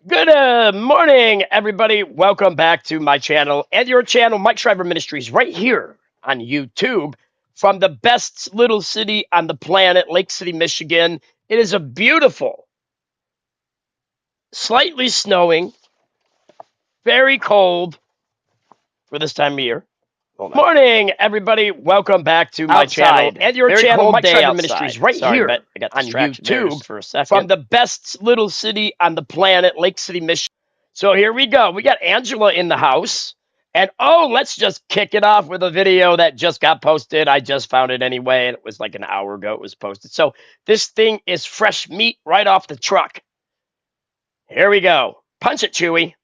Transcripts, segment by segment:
Good morning, everybody. Welcome back to my channel and your channel, Mike Shriver Ministries, right here on YouTube from the best little city on the planet, Lake City, Michigan. It is a beautiful, slightly snowing, very cold for this time of year. Morning, everybody. Welcome back to my channel and your Very channel, cold Mike day Shriver outside. Ministries, right Sorry, here but I got on distracted there YouTube just for a second. from the best little city on the planet, Lake City, Michigan. So here we go. We got Angela in the house. And let's just kick it off with a video that just got posted. I just found it anyway, and it was like an hour ago it was posted. So this thing is fresh meat right off the truck. Here we go. Punch it, Chewy.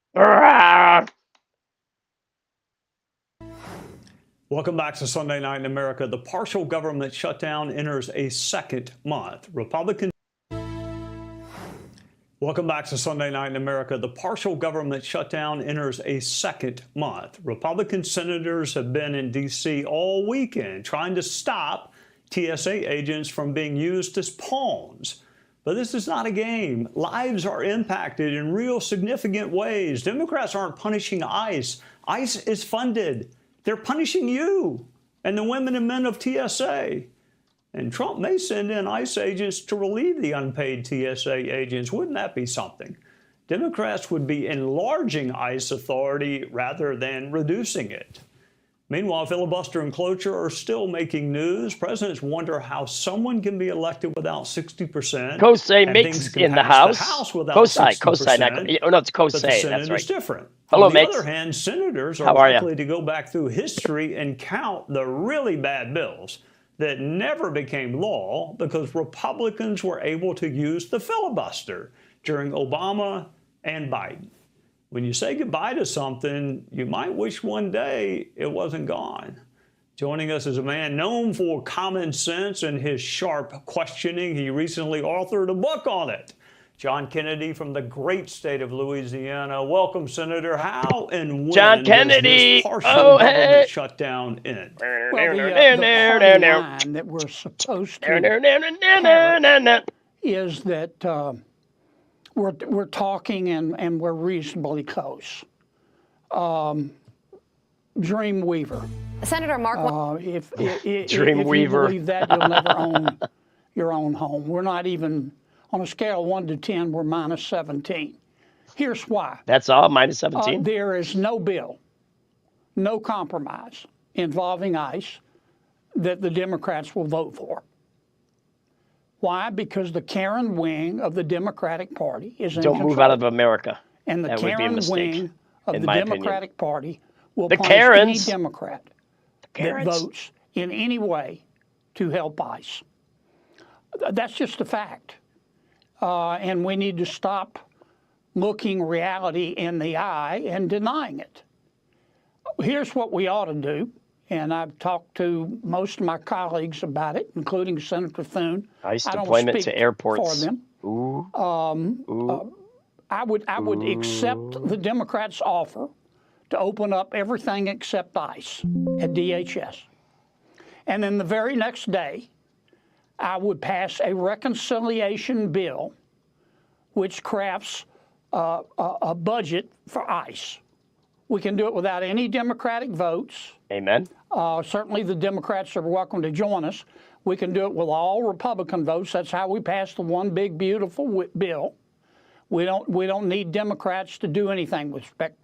Welcome back to Sunday Night in America. The partial government shutdown enters a second month. Welcome back to Sunday Night in America. The partial government shutdown enters a second month. Republican senators have been in D.C. all weekend trying to stop TSA agents from being used as pawns. But this is not a game. Lives are impacted in real significant ways. Democrats aren't punishing ICE. ICE is funded. They're punishing you and the women and men of TSA. And Trump may send in ICE agents to relieve the unpaid TSA agents. Wouldn't that be something? Democrats would be enlarging ICE authority rather than reducing it. Meanwhile, filibuster and cloture are still making news. Presidents wonder how someone can be elected without 60%. Kosei mix in the house. Without Kosei, 60%, no, it's Kosei. but the Senate That's right. is different. Hello, On the mates. other hand, senators are How are likely to go back through history and count the really bad bills that never became law because Republicans were able to use the filibuster during Obama and Biden. When you say goodbye to something, you might wish one day it wasn't gone. Joining us is a man known for common sense and his sharp questioning. He recently authored a book on it. John Kennedy from the great state of Louisiana. Welcome, Senator. How and when John Kennedy. does this partial government Hey. shutdown end? Well, the party line that we're supposed to parrot is that we're talking and we're reasonably close. Dreamweaver. Senator Mark. If Dreamweaver. you believe that, you'll never own your own home. We're not even, on a scale of 1 to 10, we're minus 17. Here's why. That's all, minus 17? There is no bill, no compromise involving ICE that the Democrats will vote for. Why? Because the Karen wing of the Democratic Party is in Don't control. move out of America. And the That would be a Karen mistake, wing of in the my Democratic Party will The punish any Karens. Democrat that Karens. votes in any way to help ICE. That's just a fact. And we need to stop looking reality in the eye and denying it. Here's what we ought to do, and I've talked to most of my colleagues about it, including Senator Thune. ICE I don't deployment speak to airports. for them. I would accept the Democrats' offer to open up everything except ICE at DHS. And then the very next day, I would pass a reconciliation bill which crafts a budget for ICE. We can do it without any Democratic votes. Amen. Certainly the Democrats are welcome to join us. We can do it with all Republican votes. That's how we passed the one big beautiful bill. We don't need Democrats to do anything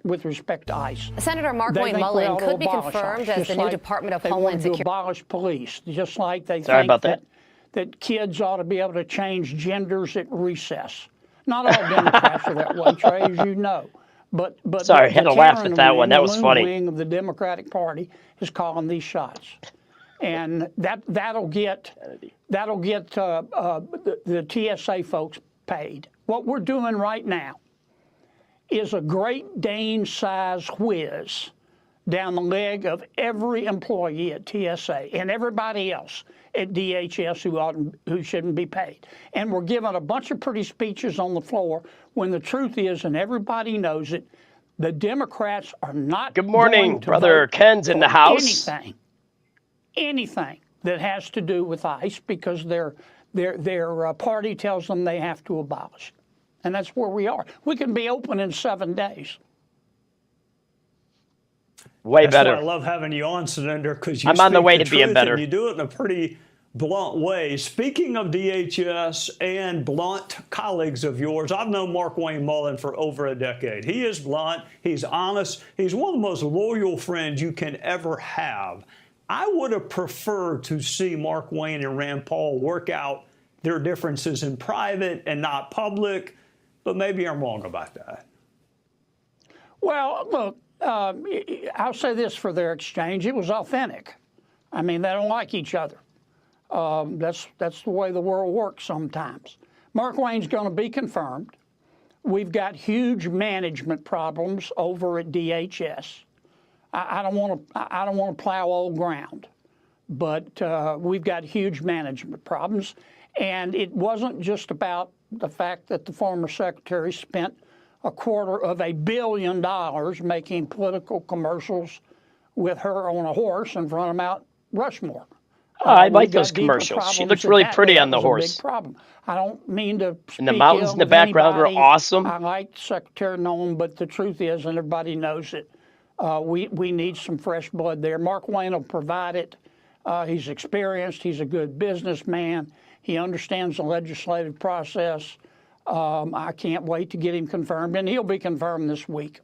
with respect to ICE. Senator Mark They Wayne think we Mullen ought to could be abolish confirmed ICE, as the just new like Department of they Homeland want to Security. abolish police, just like they Sorry think about that. that kids ought to be able to change genders at recess. Not all Democrats are that way, Trey, as you know. But Sorry, the had to laugh Karen at that wing, one. That the was loon funny. wing of the Democratic Party is calling these shots, and that'll get the TSA folks paid. What we're doing right now is a Great Dane-size whiz down the leg of every employee at TSA and everybody else at DHS who shouldn't be paid. And we're giving a bunch of pretty speeches on the floor when the truth is, and everybody knows it, the Democrats are not Good morning, going to Brother vote Ken's in the for house. anything that has to do with ICE because their party tells them they have to abolish it. And that's where we are. We can be open in 7 days. Way That's better. why I love having you on, Senator, because you I'm on the speak way the to being truth better. and you do it in a pretty blunt way. Speaking of DHS and blunt colleagues of yours, I've known Markwayne Mullin for over a decade. He is blunt. He's honest. He's one of the most loyal friends you can ever have. I would have preferred to see Markwayne and Rand Paul work out their differences in private and not public, but maybe I'm wrong about that. Well, look, I'll say this for their exchange. It was authentic. I mean, they don't like each other. That's the way the world works sometimes. Markwayne's going to be confirmed. We've got huge management problems over at DHS. I don't want to plow old ground, but we've got huge management problems. And it wasn't just about the fact that the former secretary spent $250 million making political commercials with her on a horse in front of Mount Rushmore. I like those commercials. She looks really pretty on the horse. A big problem. I don't mean to speak And the mountains in the background were awesome. I like Secretary Nolan, but the truth is, and everybody knows it, we need some fresh blood there. Markwayne will provide it. He's experienced. He's a good businessman. He understands the legislative process. I can't wait to get him confirmed, and he'll be confirmed this week.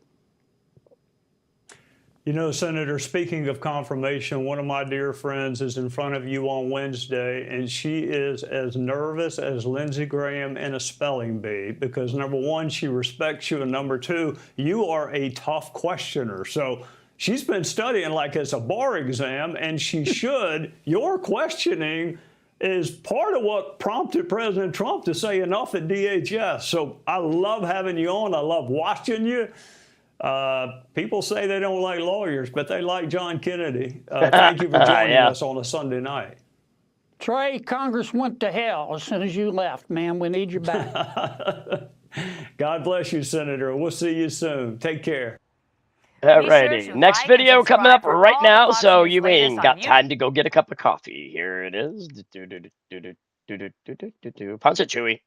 You know, Senator, speaking of confirmation, one of my dear friends is in front of you on Wednesday, and she is as nervous as Lindsey Graham in a spelling bee because, number one, she respects you, and number two, you are a tough questioner. So she's been studying like it's a bar exam, and she should. Your questioning is part of what prompted President Trump to say enough at DHS. So I love having you on. I love watching you. People say they don't like lawyers, but they like John Kennedy. Thank you for joining us on a Sunday night. Trey, Congress went to hell as soon as you left, man. We need you back. God bless you, Senator. We'll see you soon. Take care. All righty. Next video coming up right now, so you ain't got time to go get a cup of coffee. Here it is. Punch it, Chewy.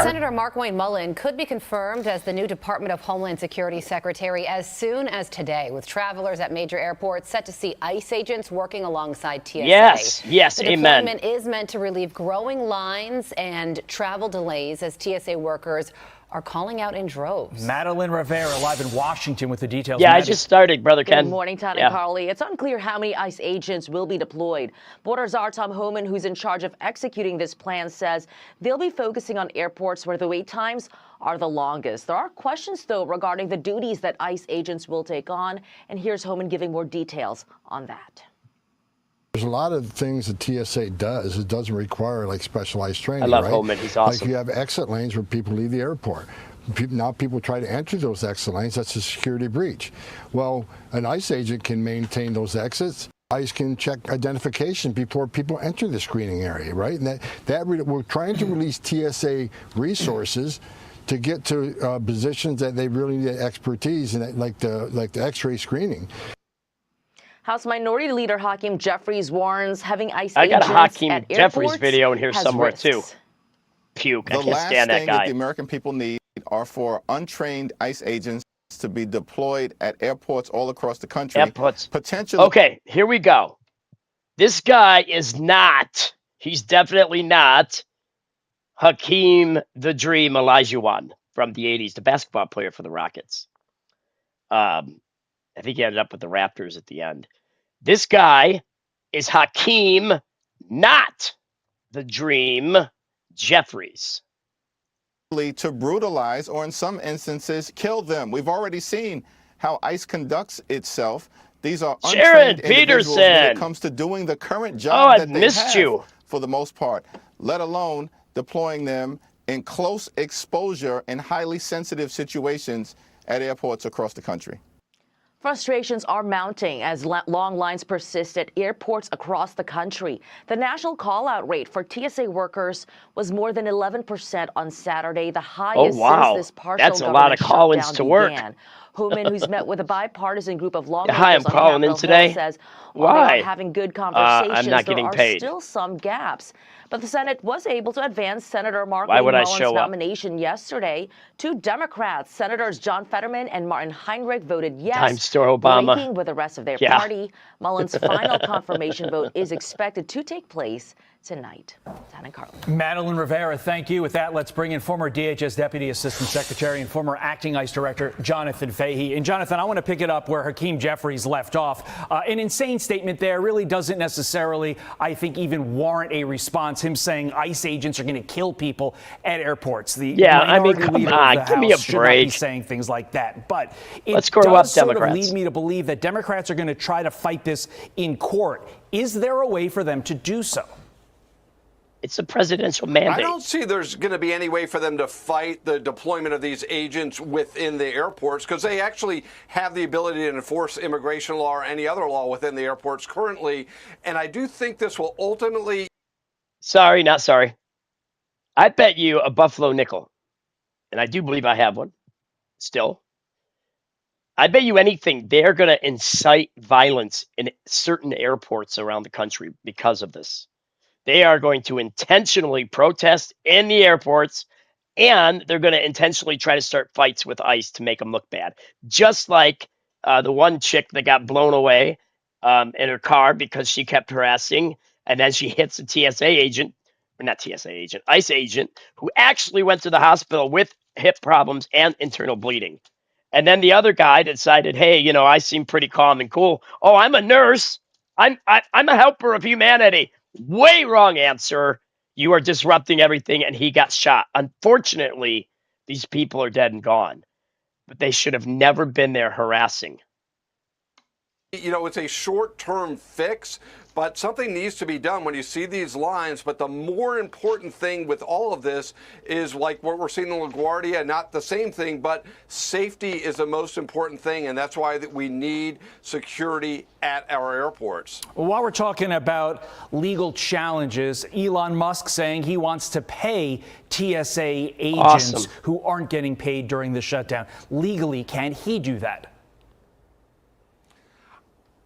Senator Markwayne Mullin could be confirmed as the new Department of Homeland Security Secretary as soon as today, with travelers at major airports set to see ICE agents working alongside TSA. Yes, the amen. deployment is meant to relieve growing lines and travel delays as TSA workers are calling out in droves. Madeline Rivera live in Washington with the details. Yeah, I just started, Brother Ken. Good morning, Todd and Carly. It's unclear how many ICE agents will be deployed. Border Czar Tom Homan, who's in charge of executing this plan, says they'll be focusing on airports where the wait times are the longest. There are questions, though, regarding the duties that ICE agents will take on. And here's Homan giving more details on that. There's a lot of things that TSA does. It doesn't require like specialized training. I love right? Holman. He's awesome. Like you have exit lanes where people leave the airport. Now people try to enter those exit lanes. That's a security breach. Well, an ICE agent can maintain those exits. ICE can check identification before people enter the screening area, right? And we're trying to release TSA resources to get to positions that they really need expertise in, like the X-ray screening. House Minority Leader Hakeem Jeffries warns having ICE I got agents a Hakeem at Jeffries airports video in here has somewhere risks. too. Puke. I The can't last stand that thing that guy. the American people need are for untrained ICE agents to be deployed at airports all across the country. Airports. Potentially. Okay, here we go. This guy is not, he's definitely not Hakeem the Dream Olajuwon from the 80s, the basketball player for the Rockets. I think he ended up with the Raptors at the end. This guy is Hakeem, not the Dream Jeffries. To brutalize or in some instances kill them. We've already seen how ICE conducts itself. These are Sharon untrained individuals when Peterson. it comes to doing the current Oh, job I that they missed have you. for the most part, let alone deploying them in close exposure and highly sensitive situations at airports across the country. Frustrations are mounting as long lines persist at airports across the country. The national call-out rate for TSA workers was more than 11% on Saturday, the highest wow. since this partial That's a lot of government call-ins shutdown to work. began. Homan, who's met with a bipartisan group of Hi, I'm lawmakers on calling in Capitol today. Hill, says while they Why? are having good conversations, I'm not there getting are paid. still some gaps. But the Senate was able to advance Senator Mark Why would I Mullen's show up? nomination yesterday. Two Democrats, Senators John Fetterman and Martin Heinrich, voted yes, Time store Obama. breaking with the rest of their Yeah. party. Mullen's final confirmation vote is expected to take place tonight. Dan and Carla. Madeline Rivera, thank you. With that, let's bring in former DHS Deputy Assistant Secretary and former Acting ICE Director Jonathan Fahey. And Jonathan, I want to pick it up where Hakeem Jeffries left off. An insane statement there really doesn't necessarily, I think, even warrant a response. Him saying ICE agents are going to kill people at airports. The minority come leader on, of the give me a House should not be break. saying things like that. But it Let's grow up, does sort of Democrats. lead me to believe that Democrats are going to try to fight this in court. Is there a way for them to do so? It's a presidential mandate. I don't see there's going to be any way for them to fight the deployment of these agents within the airports, because they actually have the ability to enforce immigration law or any other law within the airports currently. And I do think this will ultimately. Sorry, not sorry. I bet you a Buffalo nickel, and I do believe I have one still. I bet you anything they're going to incite violence in certain airports around the country because of this. They are going to intentionally protest in the airports, and they're going to intentionally try to start fights with ICE to make them look bad. Just like the one chick that got blown away in her car because she kept harassing, and then she hits a TSA agent, or not TSA agent, ICE agent, who actually went to the hospital with hip problems and internal bleeding. And then the other guy decided, hey, you know, I seem pretty calm and cool. Oh, I'm a nurse. I'm a helper of humanity. Way wrong answer. You are disrupting everything, and he got shot. Unfortunately, these people are dead and gone, but they should have never been there harassing. You know, it's a short-term fix, but something needs to be done when you see these lines. But the more important thing with all of this is like what we're seeing in LaGuardia, not the same thing, but safety is the most important thing. And that's why we need security at our airports. While we're talking about legal challenges, Elon Musk saying he wants to pay TSA agents who aren't getting paid during the shutdown. Legally, can he do that?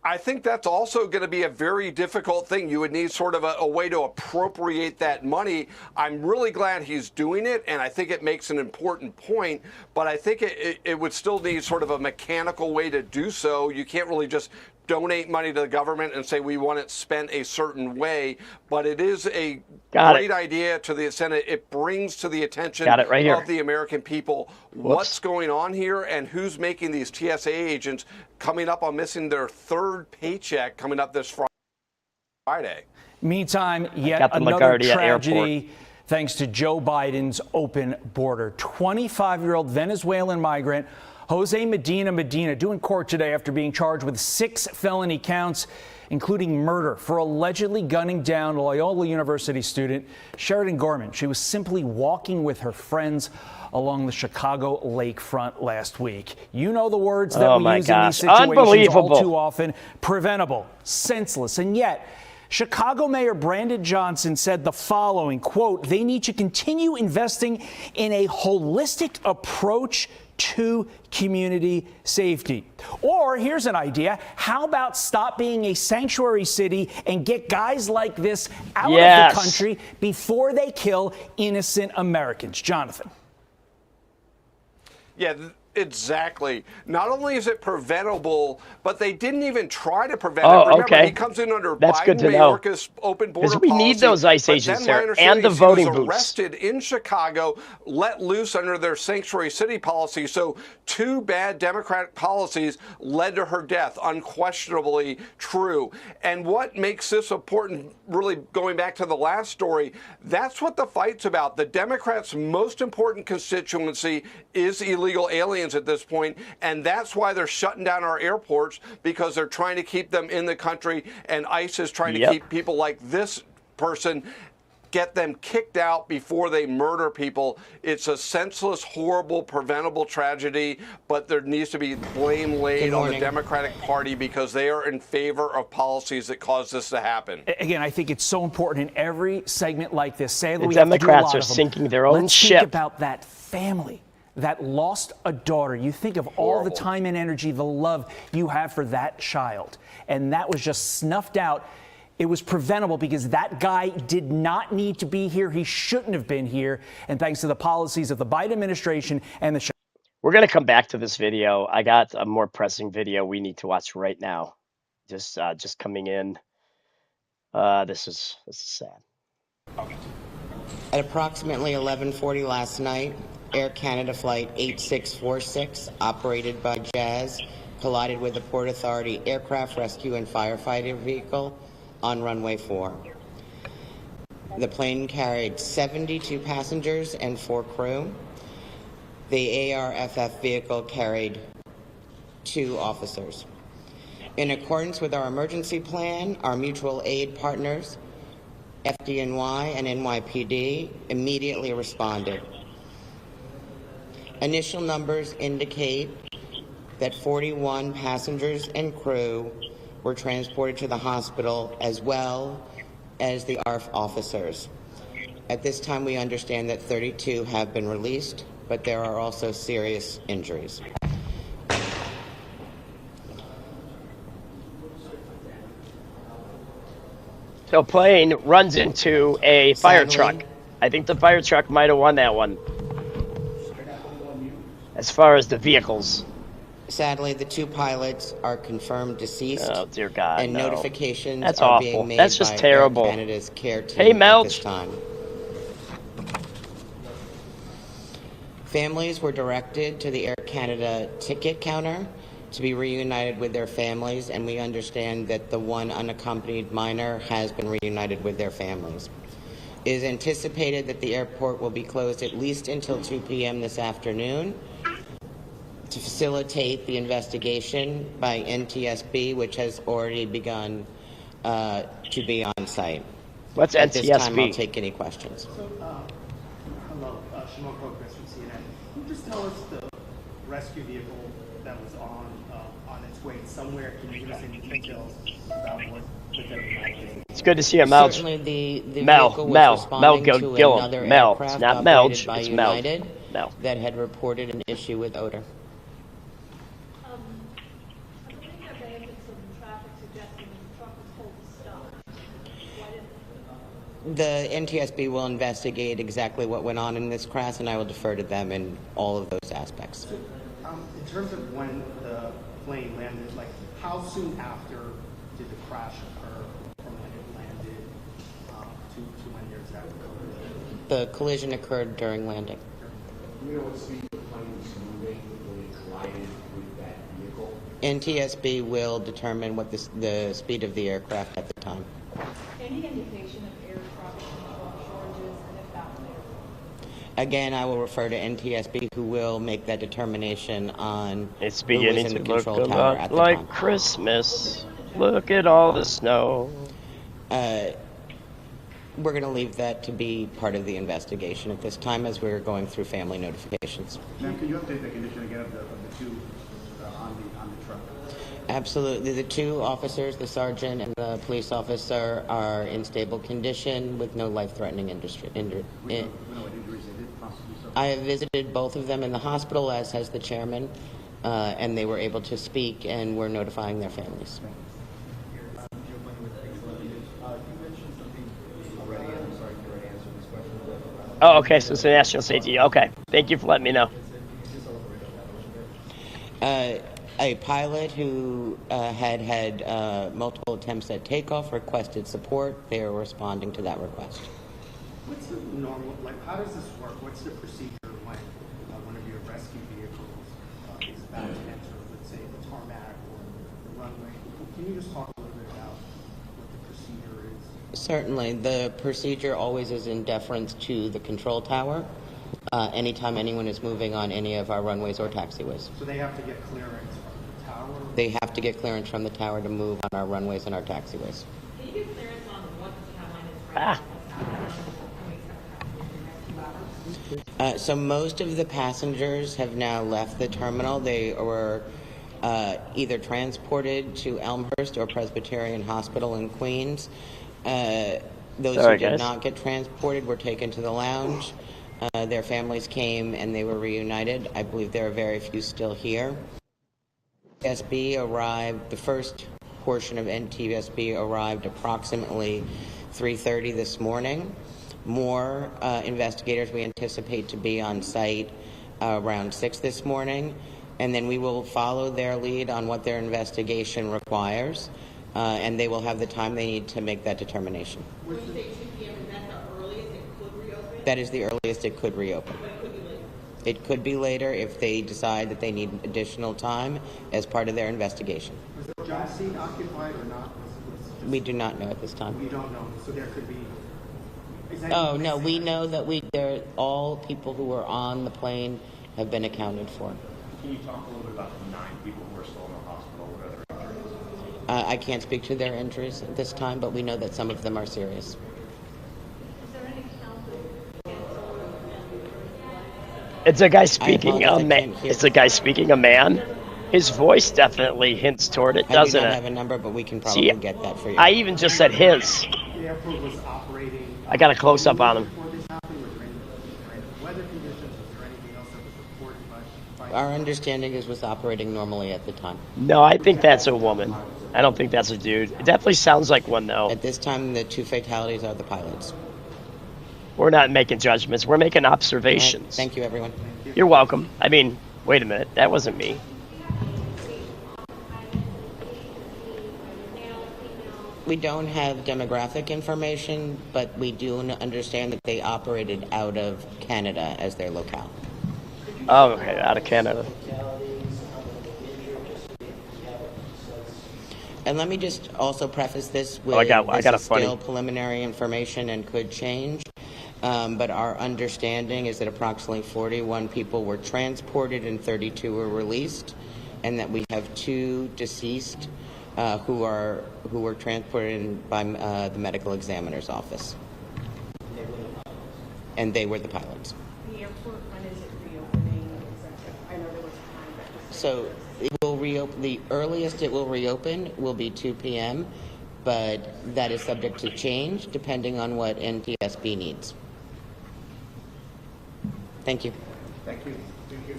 I think that's also going to be a very difficult thing. You would need sort of a way to appropriate that money. I'm really glad he's doing it, and I think it makes an important point, but I think it would still need sort of a mechanical way to do so. You can't really just donate money to the government and say we want it spent a certain way, but it is a great idea to the extent it brings to the attention of the American people what's going on here and who's making these TSA agents coming up on missing their third paycheck coming up this Friday. Meantime, yet another tragedy thanks to Joe Biden's open border. 25-year-old Venezuelan migrant Jose Medina due in court today after being charged with 6 felony counts, including murder for allegedly gunning down Loyola University student Sheridan Gorman. She was simply walking with her friends along the Chicago lakefront last week. You know the words that we use in these situations all too often: preventable, senseless, and yet Chicago Mayor Brandon Johnson said the following, quote, "They need to continue investing in a holistic approach to community safety." Or here's an idea. How about stop being a sanctuary city and get guys like this out of the country before they kill innocent Americans? Jonathan. Yeah, exactly. Not only is it preventable, but they didn't even try to prevent it. Remember, he comes in under Biden-Mayorkas open border policy. Because we need those ICE agents there and the voting booths. He was arrested in Chicago, let loose under their sanctuary city policy. So 2 bad Democratic policies led to her death. Unquestionably true. And what makes this important, really going back to the last story, that's what the fight's about. The Democrats' most important constituency is illegal aliens at this point, and that's why they're shutting down our airports, because they're trying to keep them in the country, and ICE is trying to keep people like this person, get them kicked out before they murder people. It's a senseless, horrible, preventable tragedy, but there needs to be blame laid on the Democratic Party because they are in favor of policies that cause this to happen. Again, I think it's so important in every segment like this. Sadly, the Democrats are sinking their own ship. Let's think about that family that lost a daughter. You think of all the time and energy, the love you have for that child, and that was just snuffed out It was preventable because that guy did not need to be here. He shouldn't have been here. And thanks to the policies of the Biden administration and the... We're going to come back to this video. I got a more pressing video we need to watch right now. Just coming in. This is sad. At approximately 11:40 last night, Air Canada Flight 8646, operated by Jazz, collided with the Port Authority aircraft rescue and firefighting vehicle on runway 4. The plane carried 72 passengers and 4 crew. The ARFF vehicle carried 2 officers. In accordance with our emergency plan, our mutual aid partners, FDNY and NYPD, immediately responded. Initial numbers indicate that 41 passengers and crew were transported to the hospital, as well as the ARF officers. At this time, we understand that 32 have been released, but there are also serious injuries. So plane runs into a fire truck. I think the fire truck might have won that one. As far as the vehicles. Sadly, the 2 pilots are confirmed deceased. Oh dear God! And no. notifications That's are awful. being made That's just by terrible. Air Canada's care team Hey, Melch. at this time. Families were directed to the Air Canada ticket counter to be reunited with their families, and we understand that the 1 unaccompanied minor has been reunited with their families. It is anticipated that the airport will be closed at least until 2 p.m. this afternoon to facilitate the investigation by NTSB, which has already begun to be on site. What's At NTSB? this time, I'll take any questions. So, hello, Shimon Progress from CNN. Can you just tell us the rescue vehicle that was on its way somewhere? Can you give us any details about what the It's good to see you, Mel. Certainly, the Mel, vehicle was Mel, responding Mel, to Gillen. another Mel. aircraft It's not operated Melch, by it's Mel. United Mel. that had reported an issue with odor. The NTSB will investigate exactly what went on in this crash, and I will defer to them in all of those aspects. So, in terms of when the plane landed, like how soon after did the crash occur from when it landed to when your exact occurred? The collision occurred during landing. Do you know what speed the plane was moving when it collided with that vehicle? NTSB will determine what the speed of the aircraft at the time. Any indication of air traffic control shortages, and if that was Again, I will refer to NTSB, who will make that determination on It's who was beginning in to the look control a tower lot at the like time. Christmas. Look at all the snow. We're going to leave that to be part of the investigation at this time as we're going through family notifications. Ma'am, can you update the condition again of the 2 on the truck? Absolutely. The 2 officers, the sergeant and the police officer, are in stable condition with no life-threatening injuries. I have visited both of them in the hospital, as has the chairman, and they were able to speak, and we're notifying their families. Oh, okay, so it's a national safety. Okay, thank you for letting me know. A pilot who had multiple attempts at takeoff requested support. They are responding to that request. What's the normal, like, how does this work? What's the procedure when one of your rescue vehicles is about to enter, let's say, the tarmac or the runway? Can you just talk a little bit about what the procedure is? Certainly. The procedure always is in deference to the control tower anytime anyone is moving on any of our runways or taxiways. So they have to get clearance from the tower? They have to get clearance from the tower to move on our runways and our taxiways. Can you get clearance on what the timeline is right now? So most of the passengers have now left the terminal. They were either transported to Elmhurst or Presbyterian Hospital in Queens. Those who did not get transported were taken to the lounge. Their families came and they were reunited. I believe there are very few still here. SB arrived, the first portion of NTSB arrived approximately 3:30 this morning. More investigators we anticipate to be on site around 6 this morning, and then we will follow their lead on what their investigation requires, and they will have the time they need to make that determination. When you say 2 p.m., is that the earliest it could reopen? That is the earliest it could reopen. But it could be later. It could be later if they decide that they need additional time as part of their investigation. Was the job seat occupied or not? We do not know at this time. We don't know, so there could be. Oh, no, we know that all people who were on the plane have been accounted for. Can you talk a little bit about the 9 people who are still in the hospital? What are their injuries? I can't speak to their injuries at this time, but we know that some of them are serious. Is there any It's a guy speaking a man. It's a guy speaking a man. His voice definitely hints toward it, doesn't it? I do not have a number, but we can probably get that for you. I even just said his. The airport was operating. I got a close up on him. Before this happened, was there any weather conditions? Was there anything else that was reported by? Our understanding is it was operating normally at the time. No, I think that's a woman. I don't think that's a dude. It definitely sounds like one, though. At this time, the 2 fatalities are the pilots. We're not making judgments. We're making observations. Right. Thank you, everyone. You're welcome. I mean, wait a minute. That wasn't me. We don't have demographic information, but we do understand that they operated out of Canada as their locale. Oh, okay, out of Canada. And let me just also preface this with I got this a is funny. still preliminary information and could change. But our understanding is that approximately 41 people were transported and 32 were released, and that we have 2 deceased who were transported by the medical examiner's office. And they were the pilots. The airport, when is it reopening? I know there was time that was. So it will reopen. The earliest it will reopen will be 2 p.m., but that is subject to change depending on what NTSB needs. Thank you. Thank you. Thank you.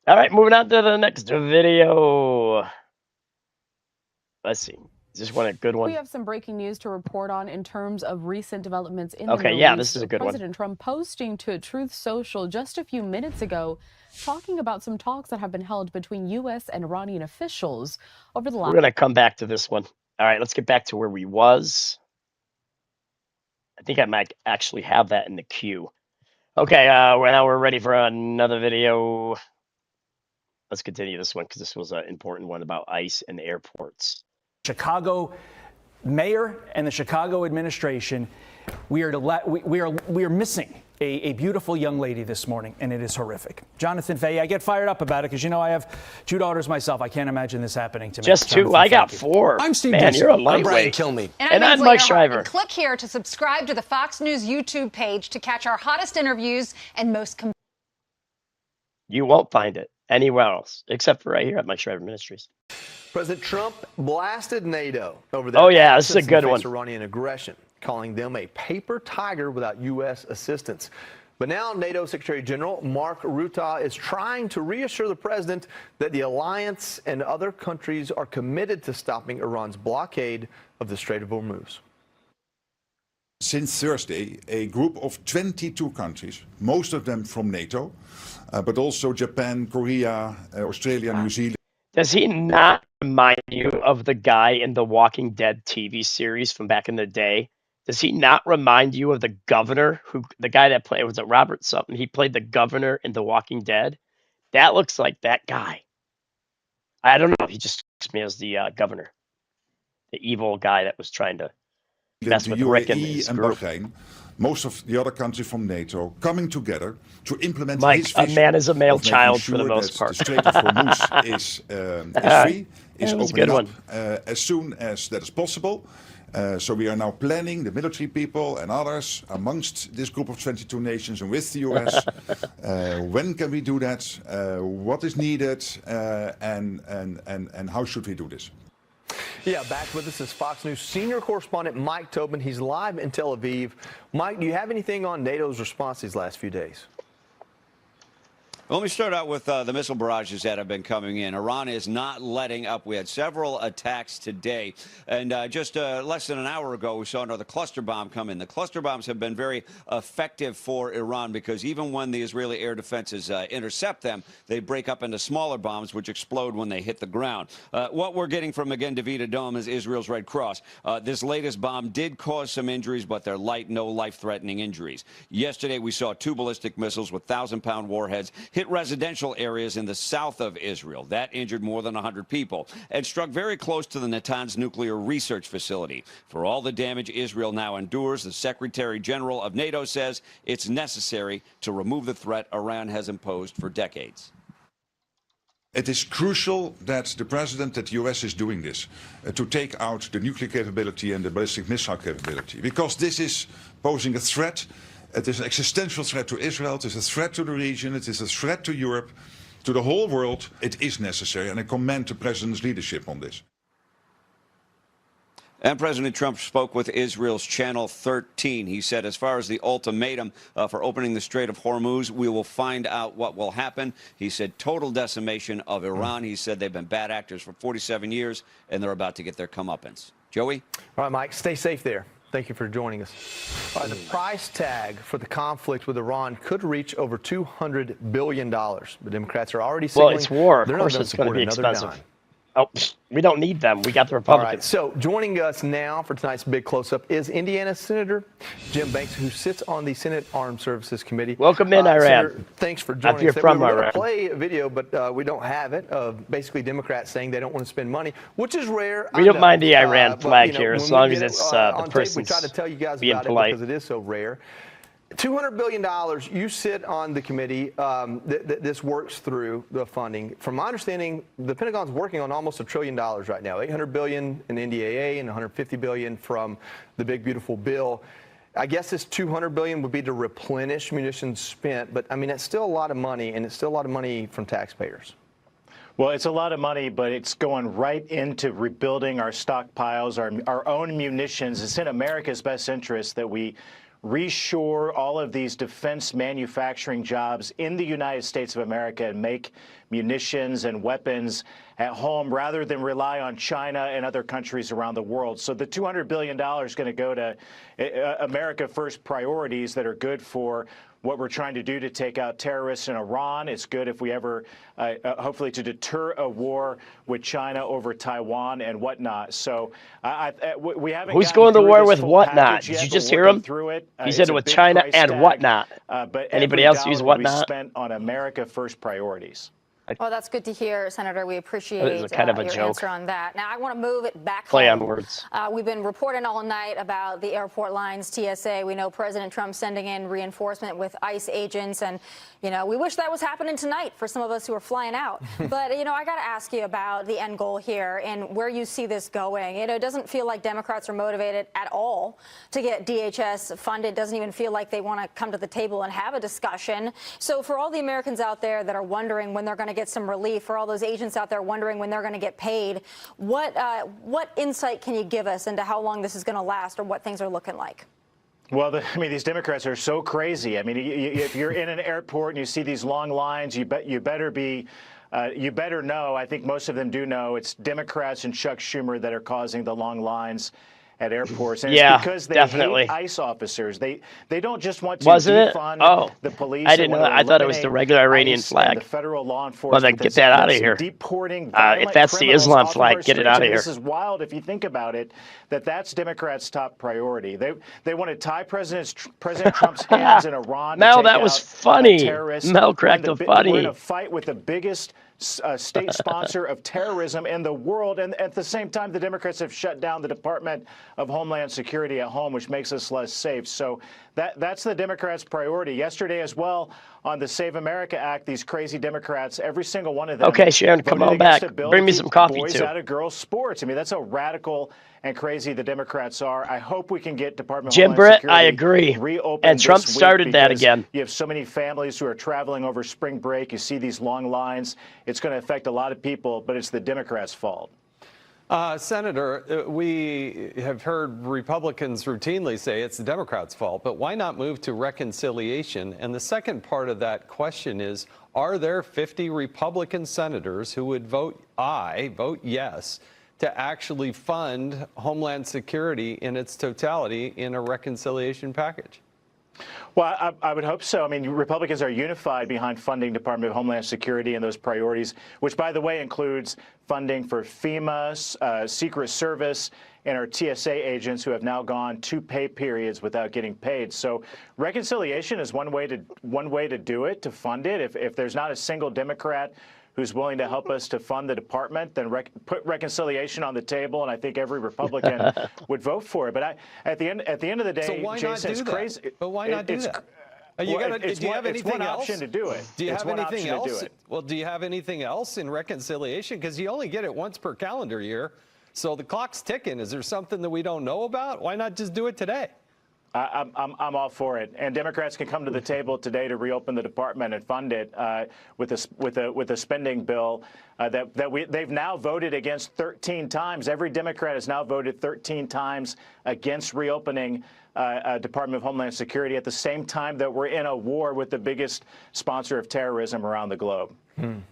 All right, moving on to the next video. Let's see. Is this one a good one? We have some breaking news to report on in terms of recent developments in Okay, the Middle yeah, East. this is a good one. President Trump posting to Truth Social just a few minutes ago, talking about some talks that have been held between U.S. and Iranian officials over the last. We're going to come back to this one. All right, let's get back to where we was. I think I might actually have that in the queue. Okay, now we're ready for another video. Let's continue this one because this was an important one about ICE and airports. Chicago mayor and the Chicago administration, we are missing a beautiful young lady this morning, and it is horrific. Jonathan Fay, I get fired up about it because, you know, I have 2 daughters myself. I can't imagine this happening to me. Just 2? Jonathan, I got thank you. 4. I'm Steve Man, Dixon. you're a I'm Brian lightweight. Kilmeade. And I'm Mike Shriver. And click here to subscribe to the Fox News YouTube page to catch our hottest interviews and most. You won't find it anywhere else except for right here at Mike Shriver Ministries. President Trump blasted NATO over their Oh, yeah, this is a good one. Iranian aggression, calling them a paper tiger without U.S. assistance. But now NATO Secretary General Mark Rutte is trying to reassure the president that the alliance and other countries are committed to stopping Iran's blockade of the Strait of Hormuz. Since Thursday, a group of 22 countries, most of them from NATO, but also Japan, Korea, Australia, New Zealand. Does he not remind you of the guy in the Walking Dead TV series from back in the day? Does he not remind you of the governor, the guy that played, was it Robert something? He played the governor in The Walking Dead. That looks like that guy. I don't know. He just strikes me as the governor, the evil guy that was trying to mess with Rick and his group. Bahrain, most of the other countries from NATO coming together to implement Mike, his a vision man is a male of making child for the sure most that part. The Strait of Hormuz is free, is that was a good opening one. up as soon as that is possible. So we are now planning, the military people and others, amongst this group of 22 nations and with the US, when can we do that, what is needed, and how should we do this? Yeah, back with us is Fox News senior correspondent Mike Tobin. He's live in Tel Aviv. Mike, do you have anything on NATO's response these last few days? Well, let me start out with the missile barrages that have been coming in. Iran is not letting up. We had several attacks today. And just less than an hour ago, we saw another cluster bomb come in. The cluster bombs have been very effective for Iran because even when the Israeli air defenses intercept them, they break up into smaller bombs, which explode when they hit the ground. What we're getting from Magen David Adom is Israel's Red Cross. This latest bomb did cause some injuries, but they're light, no life-threatening injuries. Yesterday, we saw 2 ballistic missiles with 1,000-pound warheads hit residential areas in the south of Israel. That injured more than 100 people and struck very close to the Natanz nuclear research facility. For all the damage Israel now endures, the Secretary General of NATO says it's necessary to remove the threat Iran has imposed for decades. It is crucial that the President, that the US is doing this, to take out the nuclear capability and the ballistic missile capability, because this is posing a threat. It is an existential threat to Israel. It is a threat to the region. It is a threat to Europe, to the whole world. It is necessary, and I commend the President's leadership on this. And President Trump spoke with Israel's Channel 13. He said, as far as the ultimatum for opening the Strait of Hormuz, we will find out what will happen. He said total decimation of Iran. He said they've been bad actors for 47 years, and they're about to get their comeuppance. Joey? All right, Mike, stay safe there. Thank you for joining us. The price tag for the conflict with Iran could reach over $200 billion. The Democrats are already signaling it's war. Of they're course not it's going to be support another expensive. dime. Oh, we don't need them. We got the All Republicans. right, so joining us now for tonight's big close-up is Indiana Senator Jim Banks, who sits on the Senate Armed Services Committee. Welcome in, Iran. Senator, thanks for joining us. From we were Iran. going to play a video, but we don't have it, of basically Democrats saying they don't want to spend money, which is rare. We don't mind the Iran flag here, as long as it, it's the person's we try to tell you guys being about polite. it because it is so rare. $200 billion, you sit on the committee that this works through the funding. From my understanding, the Pentagon's working on almost $1 trillion right now, $800 billion in NDAA and $150 billion from the big, beautiful bill. I guess this $200 billion would be to replenish munitions spent, but I mean, it's still a lot of money, and it's still a lot of money from taxpayers. Well, it's a lot of money, but it's going right into rebuilding our stockpiles, our own munitions. It's in America's best interest that we reshore all of these defense manufacturing jobs in the United States of America and make munitions and weapons at home rather than rely on China and other countries around the world. So the $200 billion is going to go to America First priorities that are good for what we're trying to do to take out terrorists in Iran. It's good if we ever, hopefully, to deter a war with China over Taiwan and whatnot. So we haven't. Who's going to war with whatnot? Did you just hear him? He said with China and whatnot. But anybody else use whatnot? Spent on America First priorities. Well, that's good to hear, Senator. We appreciate your answer on that. Now, I want to move it back Play home. on words. We've been reporting all night about the airport lines, TSA. We know President Trump sending in reinforcement with ICE agents. And, you know, we wish that was happening tonight for some of us who are flying out. But, you know, I got to ask you about the end goal here and where you see this going. You know, it doesn't feel like Democrats are motivated at all to get DHS funded. It doesn't even feel like they want to come to the table and have a discussion. So for all the Americans out there that are wondering when they're going to get some relief, for all those agents out there wondering when they're going to get paid, what insight can you give us into how long this is going to last or what things are looking like? Well, I mean, these Democrats are so crazy. I mean, if you're in an airport and you see these long lines, you better know, I think most of them do know, it's Democrats and Chuck Schumer that are causing the long lines at airports. And it's because they hate ICE officers. They don't just want to defund the police. I didn't know that. I thought it was the regular Iranian flag. The federal law enforcement. Well, then get that out of here. Deporting if that's the Islam flag, get it out of here. This is wild if you think about it, that's Democrats' top priority. They want to tie President Trump's hands in Iran. Mel, that was funny. Mel cracked a funny. We're in a fight with the biggest state sponsor of terrorism in the world, and at the same time, the Democrats have shut down the Department of Homeland Security at home, which makes us less safe. So that's the Democrats' priority. Yesterday as well, on the Save America Act, these crazy Democrats, every single one of them. Okay, Sharon, come on back. Bring me some coffee, boys too. Out of girls' sports. I mean, that's how radical and crazy the Democrats are. I hope we can get Department Jim of Homeland Britt, Security I agree. reopened And Trump this week started that because again. You have so many families who are traveling over spring break. You see these long lines. It's going to affect a lot of people, but it's the Democrats' fault. Senator, we have heard Republicans routinely say it's the Democrats' fault, but why not move to reconciliation? And the second part of that question is, are there 50 Republican senators who would vote yes, to actually fund Homeland Security in its totality in a reconciliation package? Well, I would hope so. I mean, Republicans are unified behind funding Department of Homeland Security and those priorities, which, by the way, includes funding for FEMA, Secret Service, and our TSA agents who have now gone 2 pay periods without getting paid. So reconciliation is one way to do it, to fund it. If there's not a single Democrat who's willing to help us to fund the department, then put reconciliation on the table, and I think every Republican would vote for it. But at the end of the day, so why Jason, not do it's that? crazy. But why not do that? Do you have anything it's one else? option to do it. Do you it's have one anything option else? To do it. Well, do you have anything else in reconciliation? Because you only get it once per calendar year, so the clock's ticking. Is there something that we don't know about? Why not just do it today? I'm all for it, and Democrats can come to the table today to reopen the department and fund it with a spending bill they've now voted against 13 times. Every Democrat has now voted 13 times against reopening Department of Homeland Security at the same time that we're in a war with the biggest sponsor of terrorism around the globe.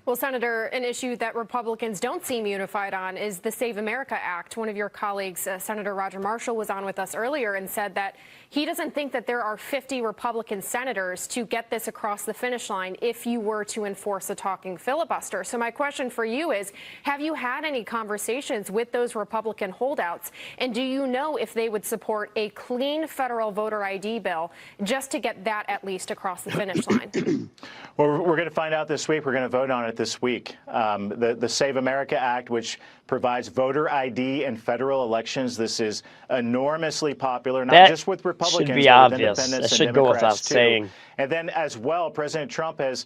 Well, Senator, an issue that Republicans don't seem unified on is the Save America Act. One of your colleagues, Senator Roger Marshall, was on with us earlier and said that he doesn't think that there are 50 Republican senators to get this across the finish line if you were to enforce a talking filibuster. So my question for you is, have you had any conversations with those Republican holdouts? And do you know if they would support a clean federal voter ID bill just to get that at least across the finish line? Well, we're going to find out this week. We're going to vote on it this week. The Save America Act, which provides voter ID in federal elections. This is enormously popular, not just with Republicans, should be but with obvious. independents That should and go Democrats without too. saying. And then, as well, President Trump has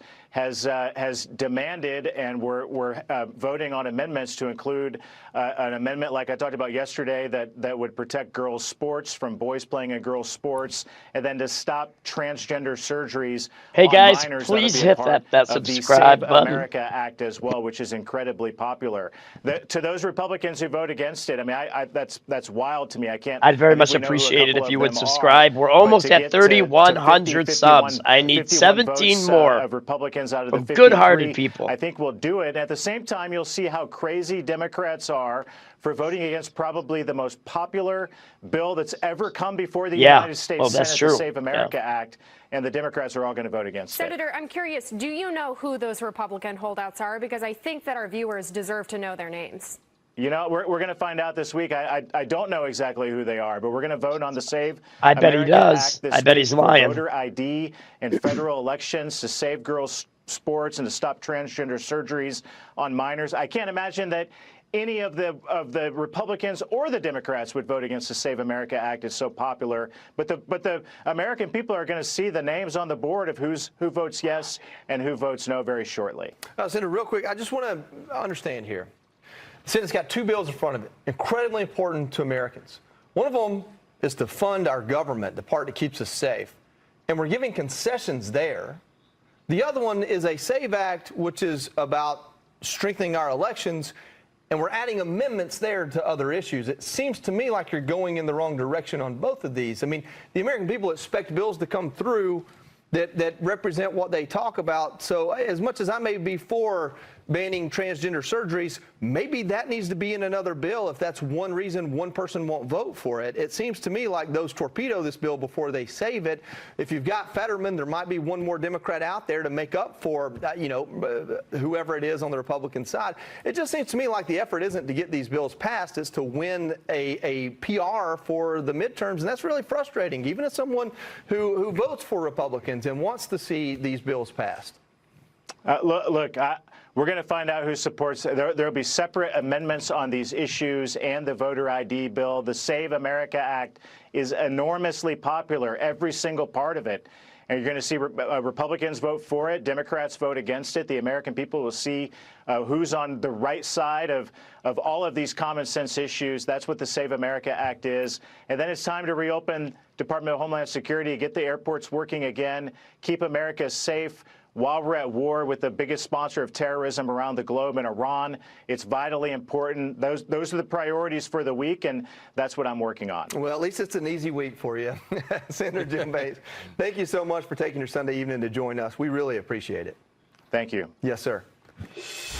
demanded, and we're voting on amendments to include an amendment like I talked about yesterday that would protect girls' sports from boys playing in girls' sports, and then to stop transgender surgeries. Hey on guys, minors. please That'll be a hit part that of the subscribe Save button. America Act as well, which is incredibly popular. To those Republicans who vote against it, I mean, that's wild to me. I can't. I'd very I think much we know who a appreciate it couple if you of would them subscribe. are, We're but almost to at get to 3,100 subs. I need 51 17 votes, more of Republicans out of the from 53. good-hearted people. I think we'll do it. At the same time, you'll see how crazy Democrats are for voting against probably the most popular bill that's ever come before the United States Senate, the Save America Act, and the Democrats are all going to vote against it. Senator, I'm curious, do you know who those Republican holdouts are? Because I think that our viewers deserve to know their names. You know, we're going to find out this week. I don't know exactly who they are, but we're going to vote on the Save I bet he America does. Act this I bet week he's for lying. Voter ID in federal elections to save girls' sports and to stop transgender surgeries on minors. I can't imagine that any of the Republicans or the Democrats would vote against the Save America Act. It's so popular. But the American people are going to see the names on the board of who votes yes and who votes no very shortly. Senator, real quick, I just want to understand here. The Senate's got 2 bills in front of it, incredibly important to Americans. One of them is to fund our government, the part that keeps us safe. And we're giving concessions there. The other one is a SAVE Act, which is about strengthening our elections, and we're adding amendments there to other issues. It seems to me like you're going in the wrong direction on both of these. I mean, the American people expect bills to come through that represent what they talk about. So as much as I may be for banning transgender surgeries, maybe that needs to be in another bill if that's one reason one person won't vote for it. It seems to me like those torpedo this bill before they save it. If you've got Fetterman, there might be one more Democrat out there to make up for, whoever it is on the Republican side. It just seems to me like the effort isn't to get these bills passed, it's to win a PR for the midterms, and that's really frustrating, even as someone who votes for Republicans and wants to see these bills passed. We're going to find out who supports. There will be separate amendments on these issues and the voter ID bill. The Save America Act is enormously popular, every single part of it. And you're going to see Republicans vote for it, Democrats vote against it. The American people will see who's on the right side of all of these common sense issues. That's what the Save America Act is. And then it's time to reopen Department of Homeland Security, get the airports working again, keep America safe. while we're at war with the biggest sponsor of terrorism around the globe in Iran. It's vitally important. Those are the priorities for the week, and that's what I'm working on. Well, at least it's an easy week for you. Senator Jim Bates, thank you so much for taking your Sunday evening to join us. We really appreciate it. Thank you. Yes, sir.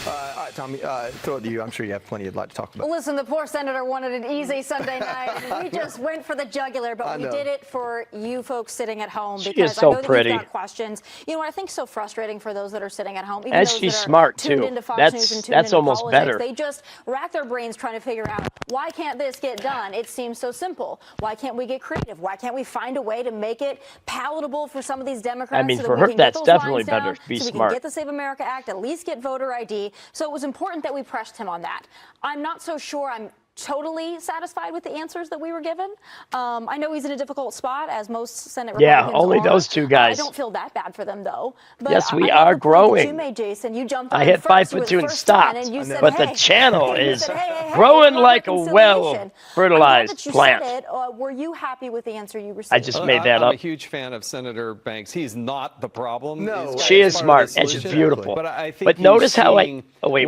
All right, Tommy, throw it to you. I'm sure you have plenty you'd like to talk about. Listen, the poor senator wanted an easy Sunday night. We just went for the jugular, but we did it for you folks sitting at home because so I know that pretty. you've got questions. You know what I think is so frustrating for those that are sitting at home, even And those she's that are smart, tuned too. into Fox That's- News and tuned that's into almost politics. better. They just rack their brains trying to figure out, why can't this get done? It seems so simple. Why can't we get creative? Why can't we find a way to make it palatable for some of these Democrats? I mean, so that for we her, can get that's those definitely lines better down, to be so we smart. can get the Save America Act, at least get voter ID. So it was important that we pressed him on that. I'm not so sure I'm totally satisfied with the answers that we were given. I know he's in a difficult spot, as most Senate Republicans only are. those two guys. I don't feel that bad for them, though. But Yes, we I love are the point that growing. you made, Jason. You jumped I on hit first 5'2" with and first stopped, one, and you said, but hey. the channel You is said, hey, growing about like a well reconciliation. I'm glad fertilized that you plant. said it. Were you happy with the answer you received? I just made that I'm up. a huge fan of Senator Banks. He's not the problem. No, she is part of smart the and she's solution. beautiful. But I think But he's notice how seeing wait.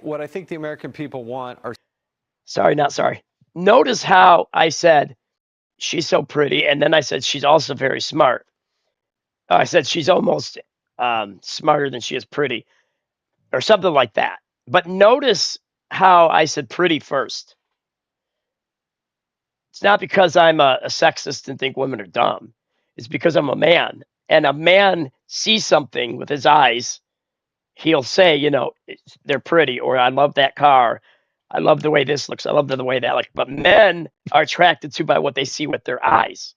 What I think the American people want are. Sorry, not sorry. Notice how I said she's so pretty, and then I said she's also very smart. I said she's almost smarter than she is pretty, or something like that. But notice how I said pretty first. It's not because I'm a sexist and think women are dumb. It's because I'm a man, and a man sees something with his eyes. He'll say, you know, they're pretty, or I love that car. I love the way this looks. I love the way that looks. But men are attracted to by what they see with their eyes.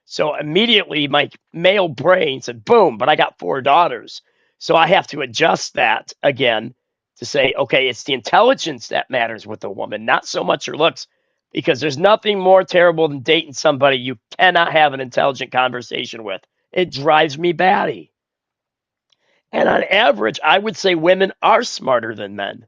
So immediately my male brain said, boom, but I got 4 daughters. So I have to adjust that again to say, okay, it's the intelligence that matters with a woman, not so much her looks, because there's nothing more terrible than dating somebody you cannot have an intelligent conversation with. It drives me batty. And on average, I would say women are smarter than men.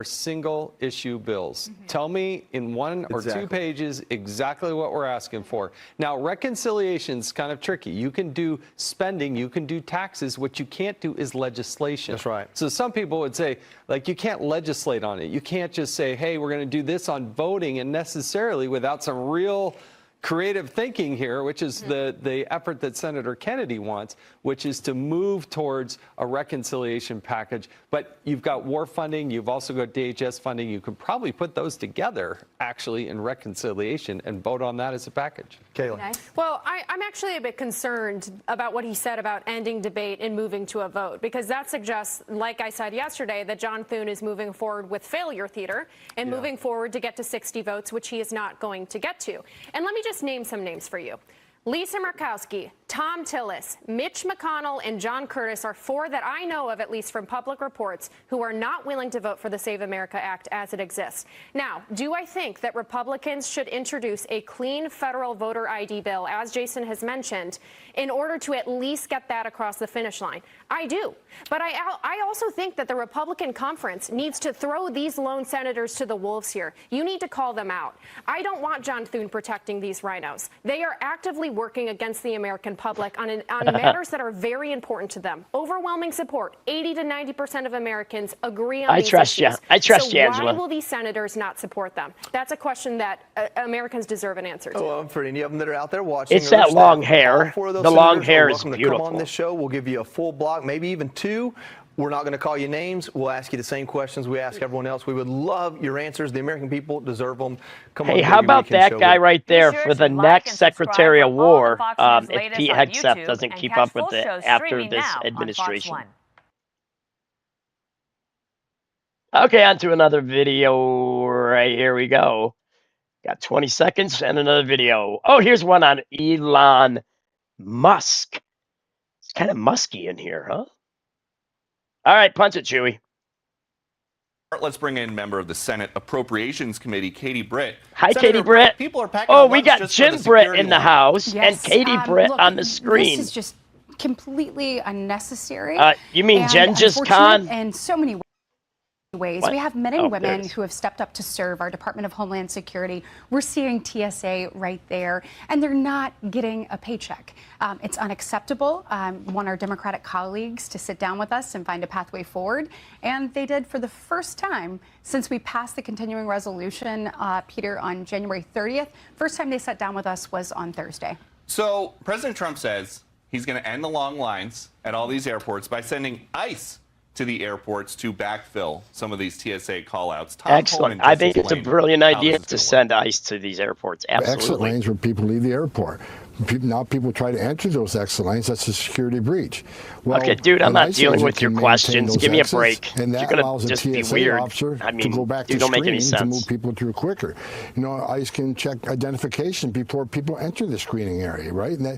Single issue bills. Tell me in 1 or 2 pages exactly what we're asking for. Now, reconciliation's kind of tricky. You can do spending, you can do taxes. What you can't do is legislation. That's right. So some people would say, like, you can't legislate on it. You can't just say, hey, we're going to do this on voting, and necessarily without some real creative thinking here, which is the effort that Senator Kennedy wants, which is to move towards a reconciliation package. But you've got war funding, you've also got DHS funding. You could probably put those together, actually, in reconciliation and vote on that as a package. Kayla. Nice. Well, I'm actually a bit concerned about what he said about ending debate and moving to a vote, because that suggests, like I said yesterday, that John Thune is moving forward with failure theater and moving forward to get to 60 votes, which he is not going to get to. And let me just name some names for you. Lisa Murkowski, Tom Tillis, Mitch McConnell, and John Curtis are 4 that I know of, at least from public reports, who are not willing to vote for the Save America Act as it exists. Now, do I think that Republicans should introduce a clean federal voter ID bill, as Jason has mentioned, in order to at least get that across the finish line? I do. But I also think that the Republican conference needs to throw these lone senators to the wolves here. You need to call them out. I don't want John Thune protecting these rhinos. They are actively working against the American public on matters that are very important to them. Overwhelming support. 80 to 90% of Americans agree on these issues. I trust you, Why Angela. will these senators not support them? That's a question that Americans deserve an answer to. Well, for any of them that are out there watching, It's that long hair. The long hair is welcome to beautiful. come on this show. We'll give you a full block, maybe even 2. We're not going to call you names. We'll ask you the same questions we ask everyone else. We would love your answers. The American people deserve them. Come on. Hey, how about that guy right there for the next Secretary of War if Pete Hegseth doesn't keep up with it after this administration? Okay, on to another video. Right, here we go. Got 20 seconds and another video. Oh, here's one on Elon Musk. It's kind of musky in here, huh? All right, punch it, Chewy. Let's bring in member of the Senate Appropriations Committee, Katie Britt. Hi, Senator Katie Britt. People are packing Oh, a we lunch got just for Jim the Britt security in the line. house Yes, and Katie Britt look, on the screen. This is just completely unnecessary. You mean and Gengis Khan? unfortunate in so many ways. ways. What? We have men Oh, and there it women is. who have stepped up to serve our Department of Homeland Security. We're seeing TSA right there, and they're not getting a paycheck. It's unacceptable. Want our Democratic colleagues to sit down with us and find a pathway forward, and they did for the first time since we passed the continuing resolution, Peter, on January 30th. First time they sat down with us was on Thursday. So President Trump says he's going to end the long lines at all these airports by sending ICE to the airports to backfill some of these TSA callouts. Excellent. I think it's a brilliant idea to send ICE to these airports. Exit Absolutely. lanes where people leave the airport. Now people try to enter those exit lanes. That's a security breach. Well, Okay, dude, I'm an not ICE dealing agent with your can maintain questions. those Give me a exits, break. And You're that gonna allows a just be TSA weird. officer I to mean, go back dude, to don't make any screening to move sense. people through quicker. You know, ICE can check identification before people enter the screening area, right? And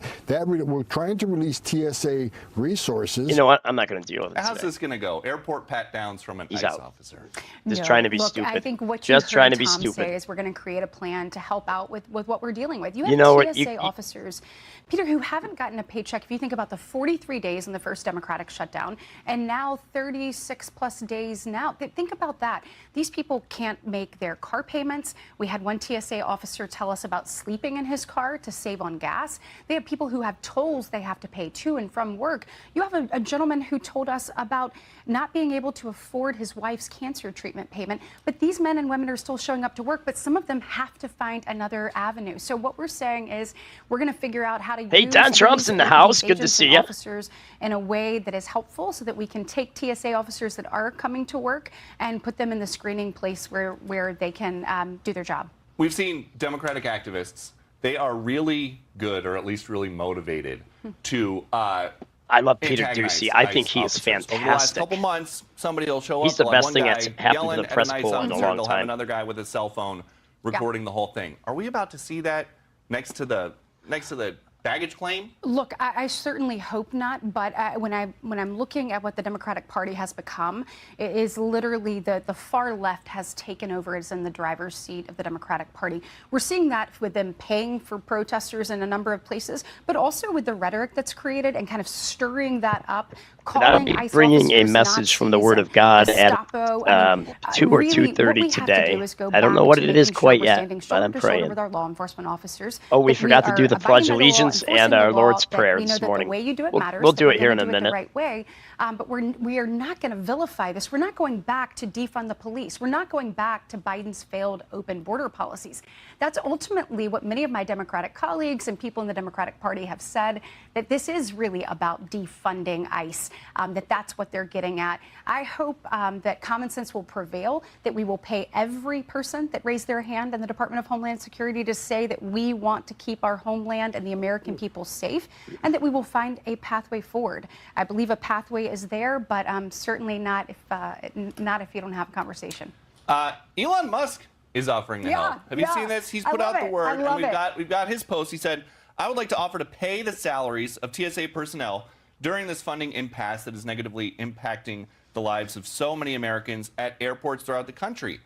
we're trying to release TSA resources. You know what? I'm not going to deal with it How's today. this going to go? Airport pat-downs from an He's ICE out. officer. Just No, trying to be look, stupid. I think what you Just trying heard to be Tom stupid. say is we're going to create a plan to help out with what we're dealing with. You You have know what? TSA officers, Peter, who haven't gotten a paycheck. If you think about the 43 days in the first Democratic shutdown, and now 36 plus days now. Think about that. These people can't make their car payments. We had one TSA officer tell us about sleeping in his car to save on gas. They have people who have tolls they have to pay to and from work. You have a gentleman who told us about not being able to afford his wife's cancer treatment payment. But these men and women are still showing up to work, but some of them have to find another avenue. So what we're saying is we're going to figure out how to Hey, use Don Trump's these in the house. Good to agents see and ya. officers in a way that is helpful so that we can take TSA officers that are coming to work and put them in the screening place where they can do their job. We've seen Democratic activists. They are really good, or at least really motivated, to I love Peter antagonize Ducey. I think ICE he is officers. Over the last fantastic. couple months, somebody will show He's up. the they'll have best one thing guy that's happened to yelling the at press an ICE pool in a officer. long They'll have time. another guy with his cell phone recording the whole thing. Are we about to see that next to the baggage claim? Look, I certainly hope not. But when I'm looking at what the Democratic Party has become, it is literally the far left has taken over as in the driver's seat of the Democratic Party. We're seeing that with them paying for protesters in a number of places, but also with the rhetoric that's created and kind of stirring that up. And I'll be bringing a message from the Word of God at 2 or 2:30 today. I don't know what it is quite yet, but I'm praying. With our law enforcement officers. Oh, we forgot to do the Pledge of Allegiance and our Lord's Prayer We know this that morning. the way you do it We'll matters. do it here in a The minute. right way, but we are not going to vilify this. We're not going back to defund the police. We're not going back to Biden's failed open border policies. That's ultimately what many of my Democratic colleagues and people in the Democratic Party have said, that this is really about defunding ICE, that's what they're getting at. I hope that common sense will prevail, that we will pay every person that raised their hand in the Department of Homeland Security to say that we want to keep our homeland and the American people safe, and that we will find a pathway forward. I believe a pathway is there, but certainly not if you don't have a conversation. Elon Musk is offering to help. Have you seen this? He's put out the word, and we've got his post. He said, "I would like to offer to pay the salaries of TSA personnel during this funding impasse that is negatively impacting the lives of so many Americans at airports throughout the country."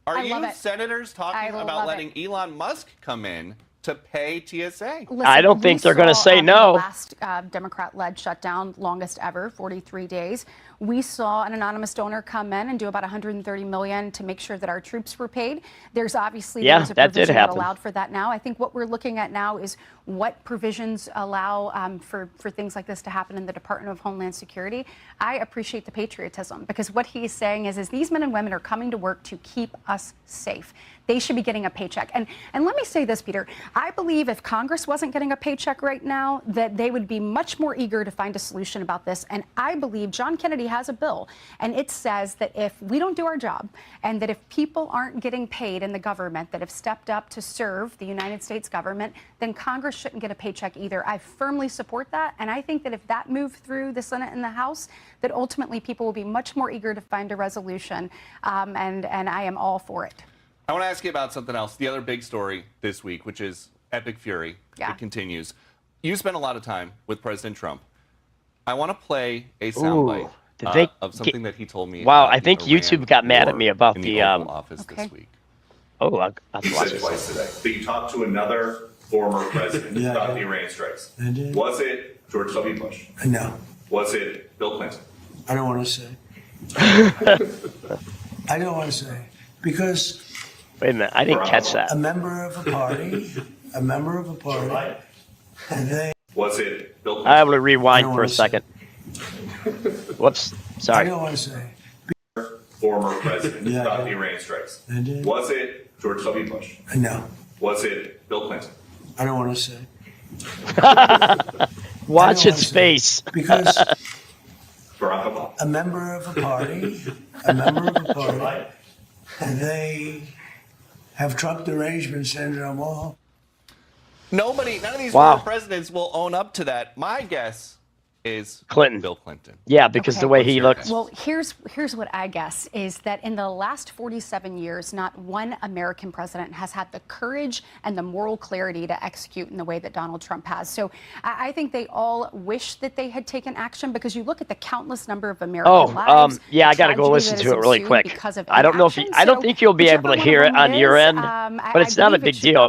Are you senators talking about letting Elon Musk come in to pay TSA? Listen, I don't think they're going to say no. The last Democrat-led shutdown, longest ever, 43 days. We saw an anonymous donor come in and do about $130 million to make sure that our troops were paid. There's obviously there's a provision that allowed for that now. I think what we're looking at now is what provisions allow for things like this to happen in the Department of Homeland Security. I appreciate the patriotism, because what he's saying is these men and women are coming to work to keep us safe. They should be getting a paycheck. And let me say this, Peter. I believe if Congress wasn't getting a paycheck right now, that they would be much more eager to find a solution about this. And I believe John Kennedy has a bill, and it says that if we don't do our job, and that if people aren't getting paid in the government that have stepped up to serve the United States government, then Congress shouldn't get a paycheck either. I firmly support that. And I think that if that moved through the Senate and the House, that ultimately people will be much more eager to find a resolution. And I am all for it. I want to ask you about something else. The other big story this week, which is Epic Fury. It continues. You spent a lot of time with President Trump. I want to play a soundbite of something that he told me. Wow, I think YouTube got mad at me about the office this week. Oh, I'll have to You watch said this. twice today that you talked to another former president about the Iran strikes. I did. Was it George W. Bush? No. Was it Bill Clinton? I don't want to say. I don't want to say. Because... Wait a minute, I didn't catch that. A member of a party, and they... Was it Bill I will rewind for a second. Whoops, sorry. I don't want to say. Former president about the Iran strikes? Was it George W. Bush? No. Was it Bill Clinton? I don't want to say. Watch its face. Because Barack Obama. a member of a party, and they have trumped arrangement syndrome. Well, none of these Wow. former presidents will own up to that. My guess is Clinton. Bill Clinton. Yeah, because the way he looks. Well, here's what I guess is that in the last 47 years, not one American president has had the courage and the moral clarity to execute in the way that Donald Trump has. So I think they all wish that they had taken action, because you look at the countless number of American lives. Yeah, I got to go listen to it really quick. I don't know if I don't think you'll be able to hear it on your end, but it's not a big deal.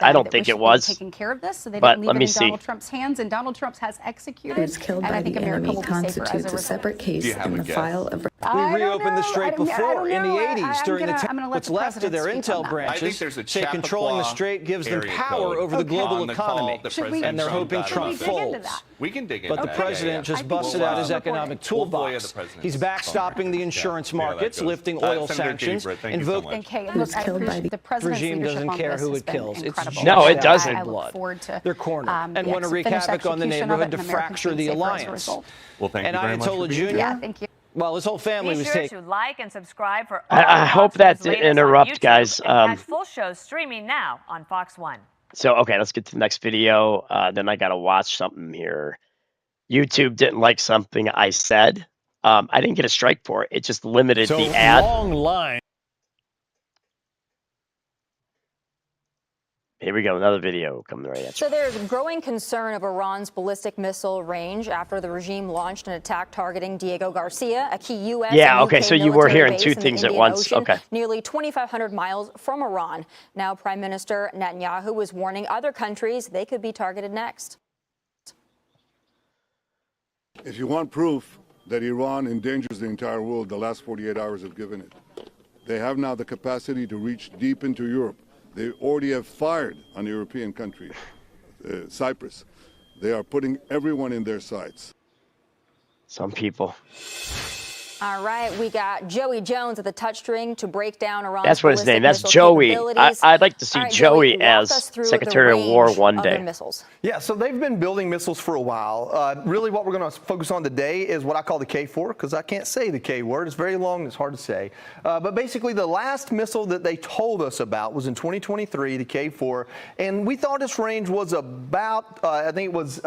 I don't think it was. Taking care of this, so they But didn't let leave me it in see. Donald Trump's hands, and Donald Trump has executed. Killed and by I think the America enemy will be safer as a constitutes a result. separate case in the file of... We reopened the Strait before in the 80s during what's left of their intel branches. I think there's a say controlling the Strait gives them power over the global economy, and they're hoping Trump folds. We can dig in. But the president just busted out his economic toolbox. He's backstopping the insurance markets, lifting oil sanctions, invoking. The regime doesn't care who it kills. It's No, it doesn't. I look forward to their corner and the want to wreak finished havoc on the execution of neighborhood it, to and Americans fracture being the safer as a alliance. result. Well, thank and you very much Ayatollah for being Jr. Yeah, thank you. Well, his whole family Be was sure taken. to like and subscribe for I hope that didn't interrupt, guys. Catch full shows streaming now on Fox 1. So, okay, let's get to the next video. Then I got to watch something here. YouTube didn't like something I said. I didn't get a strike for it. It just limited the ad. Long line. Here we go, another video coming right at you. So there's growing concern of Iran's ballistic missile range after the regime launched an attack targeting Diego Garcia, a key U.S. Yeah, and okay, UK so you were military hearing base two in the things at Indian once. Ocean, Okay. nearly 2,500 miles from Iran. Now Prime Minister Netanyahu is warning other countries they could be targeted next. If you want proof that Iran endangers the entire world, the last 48 hours have given it. They have now the capacity to reach deep into Europe. They already have fired on European countries, Cyprus. They are putting everyone in their sights. Some people. All right, we got Joey Jones at the touchstring to break down Iran's That's what his name. That's ballistic Joey. missile capabilities. I'd like to see All right, Joey walk as us through Secretary the of War range one of their day. missiles. Yeah, so they've been building missiles for a while. Really what we're going to focus on today is what I call the K4, because I can't say the K word. It's very long and it's hard to say. But basically the last missile that they told us about was in 2023, the K4. And we thought its range was about, I think it was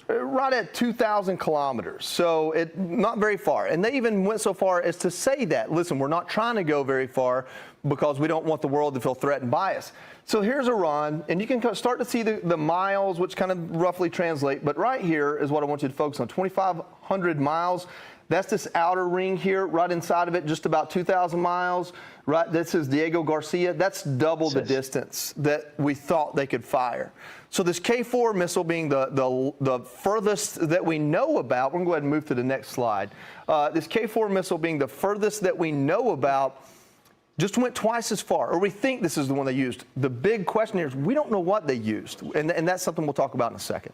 right at 2,000 kilometers. So not very far. And they even went so far as to say that, listen, we're not trying to go very far because we don't want the world to feel threatened by us. So here's Iran, and you can start to see the miles, which kind of roughly translate. But right here is what I want you to focus on, 2,500 miles. That's this outer ring here, right inside of it, just about 2,000 miles. Right, this is Diego Garcia. That's double the distance that we thought they could fire. So this K4 missile being the furthest that we know about, we're going to go ahead and move to the next slide. This K4 missile being the furthest that we know about just went twice as far, or we think this is the one they used. The big question here is we don't know what they used, and that's something we'll talk about in a second.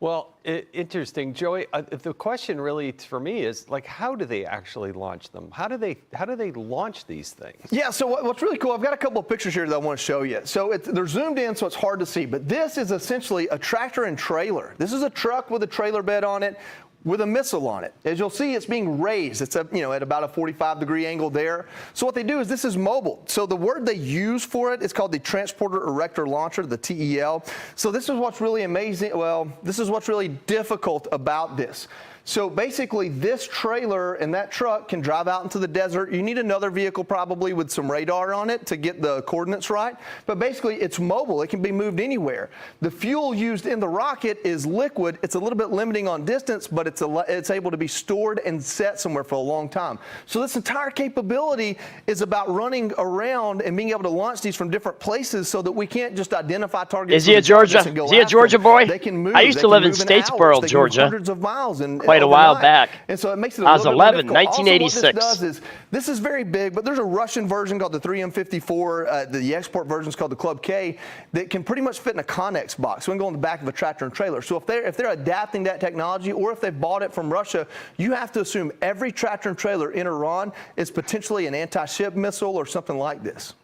Well, interesting, Joey. The question really for me is like, how do they actually launch them? How do they launch these things? Yeah. So what's really cool? I've got a couple of pictures here that I want to show you. So they're zoomed in, so it's hard to see. But this is essentially a tractor and trailer. This is a truck with a trailer bed on it, with a missile on it. As you'll see, it's being raised. It's at about a 45-degree angle there. So what they do is this is mobile. So the word they use for it is called the Transporter Erector Launcher, the TEL. So this is what's really amazing. Well, this is what's really difficult about this. So basically, this trailer and that truck can drive out into the desert. You need another vehicle probably with some radar on it to get the coordinates right. But basically, it's mobile. It can be moved anywhere. The fuel used in the rocket is liquid. It's a little bit limiting on distance, but it's able to be stored and set somewhere for a long time. So this entire capability is about running around and being able to launch these from different places so that we can't just identify targets. Is he a Georgia? Is he a Georgia boy? They can move. I used to live in Statesboro, Georgia. Hundreds of miles quite a while back. And so it makes it I was 11, 1986. Also, what this does is, this is very big, but there's a Russian version called the 3M54. The export version is called the Club K that can pretty much fit in a Connex box. So it can go in the back of a tractor and trailer. So if they're adapting that technology, or if they bought it from Russia, you have to assume every tractor and trailer in Iran is potentially an anti-ship missile or something like this.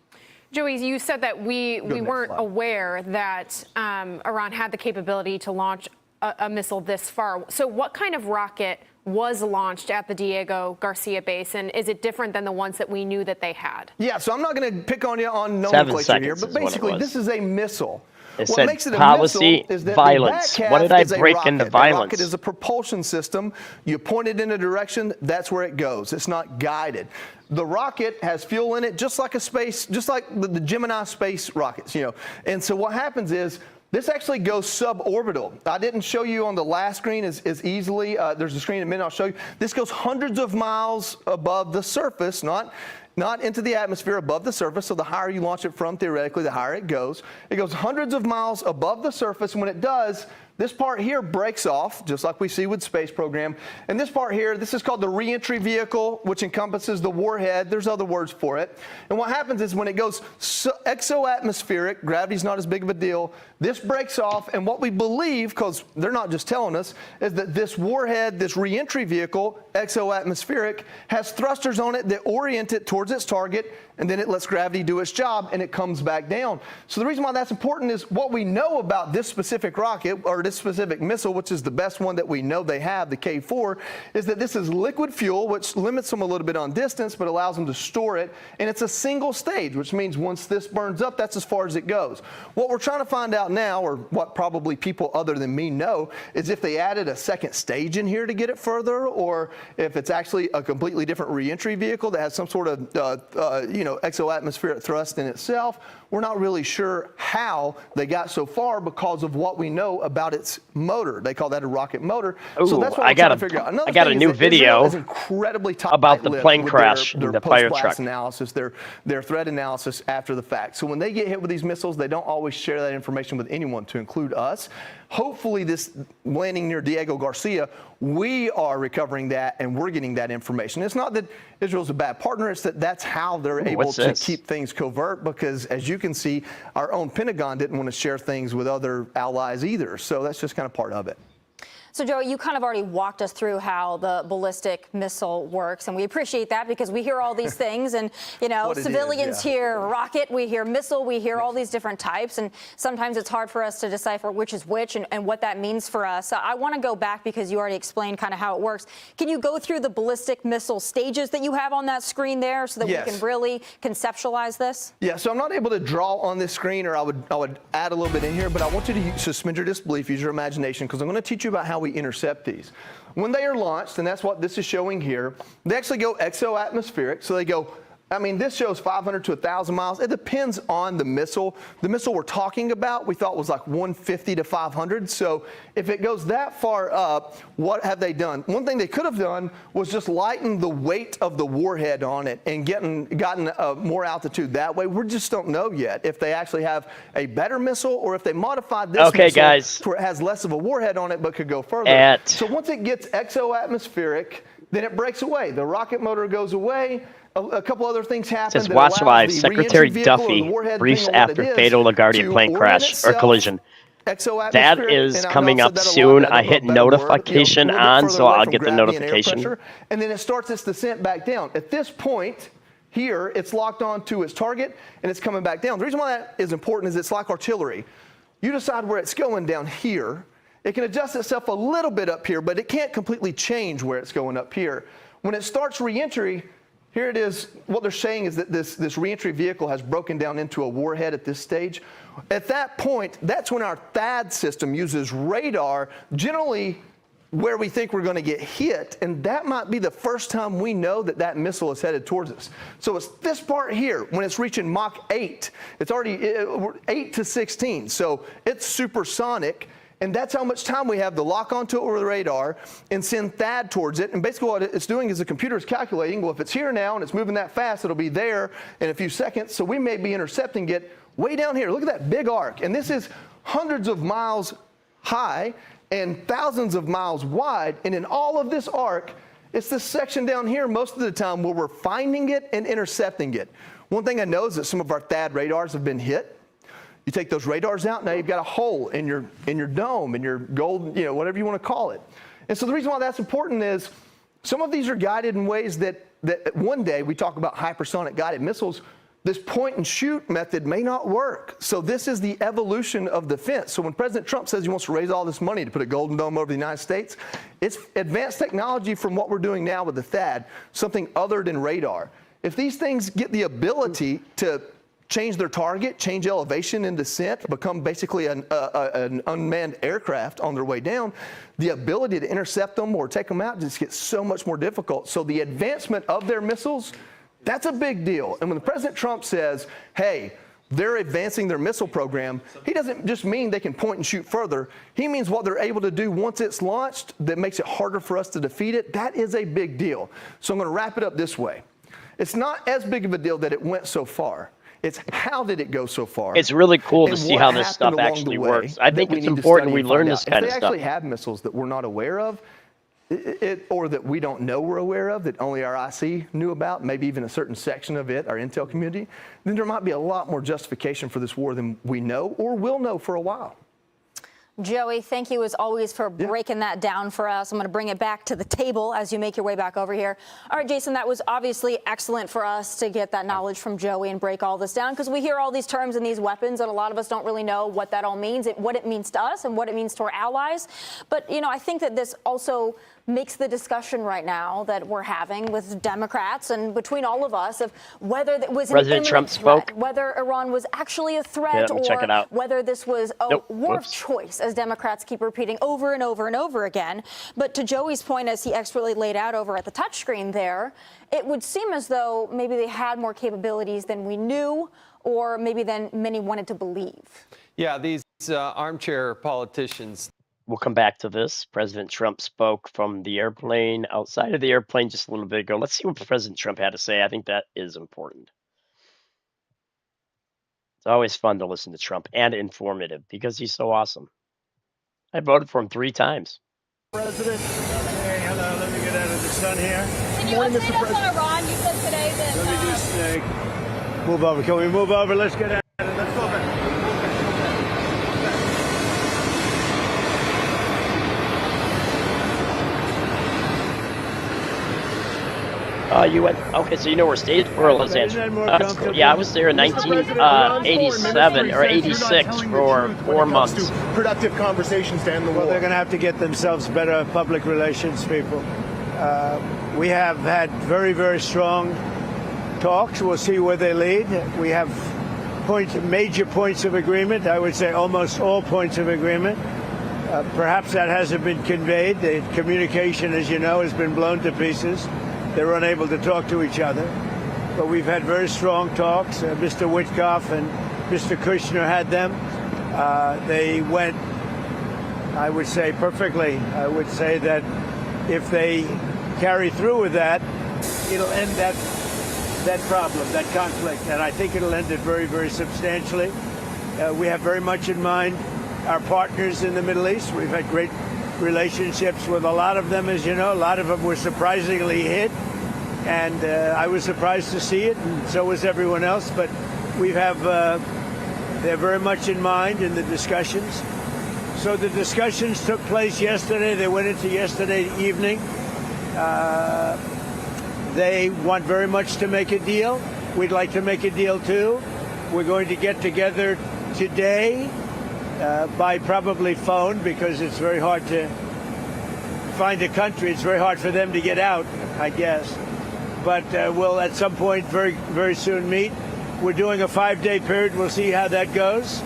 Joey, you said that we weren't aware that Iran had the capability to launch a missile this far. So what kind of rocket was launched at the Diego Garcia base, and is it different than the ones that we knew that they had? Yeah, so I'm not going to pick on you on nomenclature here, but basically this is a missile. It said policy, violence. What did I break into violence? The rocket is a propulsion system. You point it in a direction, that's where it goes. It's not guided. The rocket has fuel in it, just like the Gemini space rockets, you know. And so what happens is, this actually goes suborbital. I didn't show you on the last screen as easily. There's a screen in a minute I'll show you. This goes hundreds of miles above the surface, not into the atmosphere, above the surface. So the higher you launch it from, theoretically, the higher it goes. It goes hundreds of miles above the surface. And when it does, this part here breaks off, just like we see with space program. And this part here, this is called the reentry vehicle, which encompasses the warhead. There's other words for it. And what happens is when it goes exoatmospheric, gravity's not as big of a deal, this breaks off. And what we believe, because they're not just telling us, is that this warhead, this reentry vehicle, exoatmospheric, has thrusters on it that orient it towards its target, and then it lets gravity do its job, and it comes back down. So the reason why that's important is what we know about this specific rocket, or this specific missile, which is the best one that we know they have, the K4, is that this is liquid fuel, which limits them a little bit on distance, but allows them to store it. And it's a single stage, which means once this burns up, that's as far as it goes. What we're trying to find out now, or what probably people other than me know, is if they added a second stage in here to get it further, or if it's actually a completely different reentry vehicle that has some sort of, exoatmospheric thrust in itself. We're not really sure how they got so far because of what we know about its motor. They call that a rocket motor. Ooh, so that's what I got a new video about the plane crash in the fire truck analysis, their threat analysis after the fact. So when they get hit with these missiles, they don't always share that information with anyone, to include us. Hopefully this landing near Diego Garcia, we are recovering that and we're getting that information. It's not that Israel's a bad partner, it's that that's how they're able to keep things covert, because as you can see, our own Pentagon didn't want to share things with other allies either. So that's just kind of part of it. So, Joe, you kind of already walked us through how the ballistic missile works, and we appreciate that because we hear all these things, and, you know, civilians hear rocket, we hear missile, we hear all these different types, and sometimes it's hard for us to decipher which is which and what that means for us. I want to go back because you already explained kind of how it works. Can you go through the ballistic missile stages that you have on that screen there so that we can really conceptualize this? Yeah, so I'm not able to draw on this screen, or I would add a little bit in here, but I want you to suspend your disbelief, use your imagination, because I'm going to teach you about how we intercept these. When they are launched, and that's what this is showing here, they actually go exoatmospheric. So they go, I mean, this shows 500 to 1,000 miles. It depends on the missile. The missile we're talking about, we thought was like 150 to 500. So if it goes that far up, what have they done? One thing they could have done was just lighten the weight of the warhead on it and gotten more altitude that way. We just don't know yet if they actually have a better missile or if they modified this missile where it has less of a warhead on it but could go further. So once it gets exoatmospheric, then it breaks away. The rocket motor goes away. A couple other things happen. It says, watch live. Secretary Duffy briefs after fatal LaGuardia plane crash or collision. That is coming up soon. I hit notification on, so I'll get the notification. And then it starts its descent back down. At this point here, it's locked on to its target, and it's coming back down. The reason why that is important is it's like artillery. You decide where it's going down here. It can adjust itself a little bit up here, but it can't completely change where it's going up here. When it starts reentry, here it is. What they're saying is that this reentry vehicle has broken down into a warhead at this stage. At that point, that's when our THAAD system uses radar, generally where we think we're going to get hit, and that might be the first time we know that that missile is headed towards us. So it's this part here, when it's reaching Mach 8. It's already 8 to 16, so it's supersonic. And that's how much time we have to lock onto it over the radar and send THAAD towards it. And basically what it's doing is the computer is calculating, well, if it's here now and it's moving that fast, it'll be there in a few seconds. So we may be intercepting it way down here. Look at that big arc. And this is hundreds of miles high and thousands of miles wide. And in all of this arc, it's this section down here most of the time where we're finding it and intercepting it. One thing I know is that some of our THAAD radars have been hit. You take those radars out, now you've got a hole in your dome, in your gold, whatever you want to call it. And so the reason why that's important is some of these are guided in ways that one day we talk about hypersonic guided missiles. This point and shoot method may not work. So this is the evolution of defense. So when President Trump says he wants to raise all this money to put a golden dome over the United States, it's advanced technology from what we're doing now with the THAAD, something other than radar. If these things get the ability to change their target, change elevation and descent, become basically an unmanned aircraft on their way down, the ability to intercept them or take them out just gets so much more difficult. So the advancement of their missiles, that's a big deal. And when President Trump says, hey, they're advancing their missile program, he doesn't just mean they can point and shoot further. He means what they're able to do once it's launched that makes it harder for us to defeat it. That is a big deal. So I'm going to wrap it up this way. It's not as big of a deal that it went so far. It's how did it go so far? It's really cool to see how this stuff actually works. I think it's important we learn this kind of stuff. If they actually have missiles that we're not aware of, or that we don't know we're aware of, that only our IC knew about, maybe even a certain section of it, our intel community, then there might be a lot more justification for this war than we know or will know for a while. Joey, thank you as always for breaking that down for us. I'm going to bring it back to the table as you make your way back over here. All right, Jason, that was obviously excellent for us to get that knowledge from Joey and break all this down, because we hear all these terms and these weapons, and a lot of us don't really know what that all means, what it means to us and what it means to our allies. But, I think that this also makes the discussion right now that we're having with Democrats and between all of us of whether it was President Trump spoke, whether Iran was actually a threat, or whether this was a war of choice, as Democrats keep repeating over and over and over again. But to Joey's point, as he expertly laid out over at the touchscreen there, it would seem as though maybe they had more capabilities than we knew, or maybe than many wanted to believe. Yeah, these armchair politicians. We'll come back to this. President Trump spoke from the airplane, outside of the airplane just a little bit ago. Let's see what President Trump had to say. I think that is important. It's always fun to listen to Trump, and informative, because he's so awesome. I voted for him 3 times. President, hey, hello. Let me get out of the sun here. Can you update us on Iran? You said today that... Let me just move over. Can we move over? Let's get out of it. Let's go back. You went, okay, so you know where state or Los Angeles. That's cool. Yeah, I was there in 1987 or 86 for 4 months. Productive conversations to end the war. Well, they're going to have to get themselves better public relations people. We have had very, very strong talks. We'll see where they lead. We have major points of agreement. I would say almost all points of agreement. Perhaps that hasn't been conveyed. The communication, as you know, has been blown to pieces. They're unable to talk to each other. But we've had very strong talks. Mr. Witkoff and Mr. Kushner had them. They went, I would say, perfectly. I would say that if they carry through with that, it'll end that problem, that conflict. And I think it'll end it very, very substantially. We have very much in mind our partners in the Middle East. We've had great relationships with a lot of them, as you know. A lot of them were surprisingly hit, and I was surprised to see it, and so was everyone else. But we have, they're very much in mind in the discussions. So the discussions took place yesterday. They went into yesterday evening. They want very much to make a deal. We'd like to make a deal too. We're going to get together today. By probably phone, because it's very hard to find a country. It's very hard for them to get out, I guess. But we'll at some point very, very soon meet. We're doing a 5-day period. We'll see how that goes.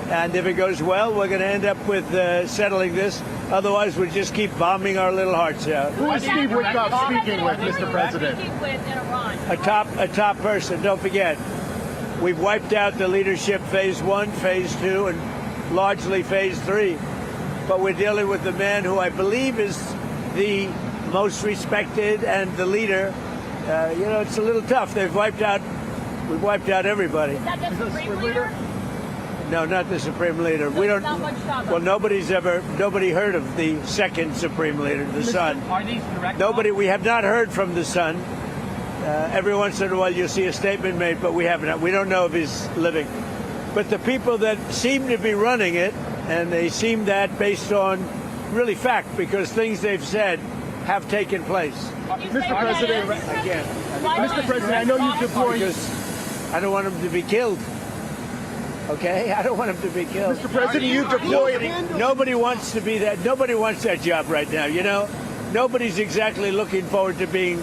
And if it goes well, we're going to end up with settling this. Otherwise, we'll just keep bombing our little hearts out. Who is Steve Witkoff speaking with, Mr. President? A top person. Don't forget, we've wiped out the leadership phase 1, phase 2, and largely phase 3. but we're dealing with the man who I believe is the most respected and the leader. You know, it's a little tough. We've wiped out everybody. Is that the Supreme Leader? No, not the Supreme Leader. So We don't. not much talk Well, nobody heard of the second Supreme Leader, the son. Are these direct? We have not heard from the son. Every once in a while you'll see a statement made, but we haven't. We don't know if he's living. But the people that seem to be running it, and they seem that based on really fact, because things they've said have taken place. Mr. President, Again, Mr. President, I know you deployed. Because I don't want him to be killed. Okay, I don't want him to be killed. Mr. President, you deployed. Nobody wants to be that. Nobody wants that job right now. You know, nobody's exactly looking forward to being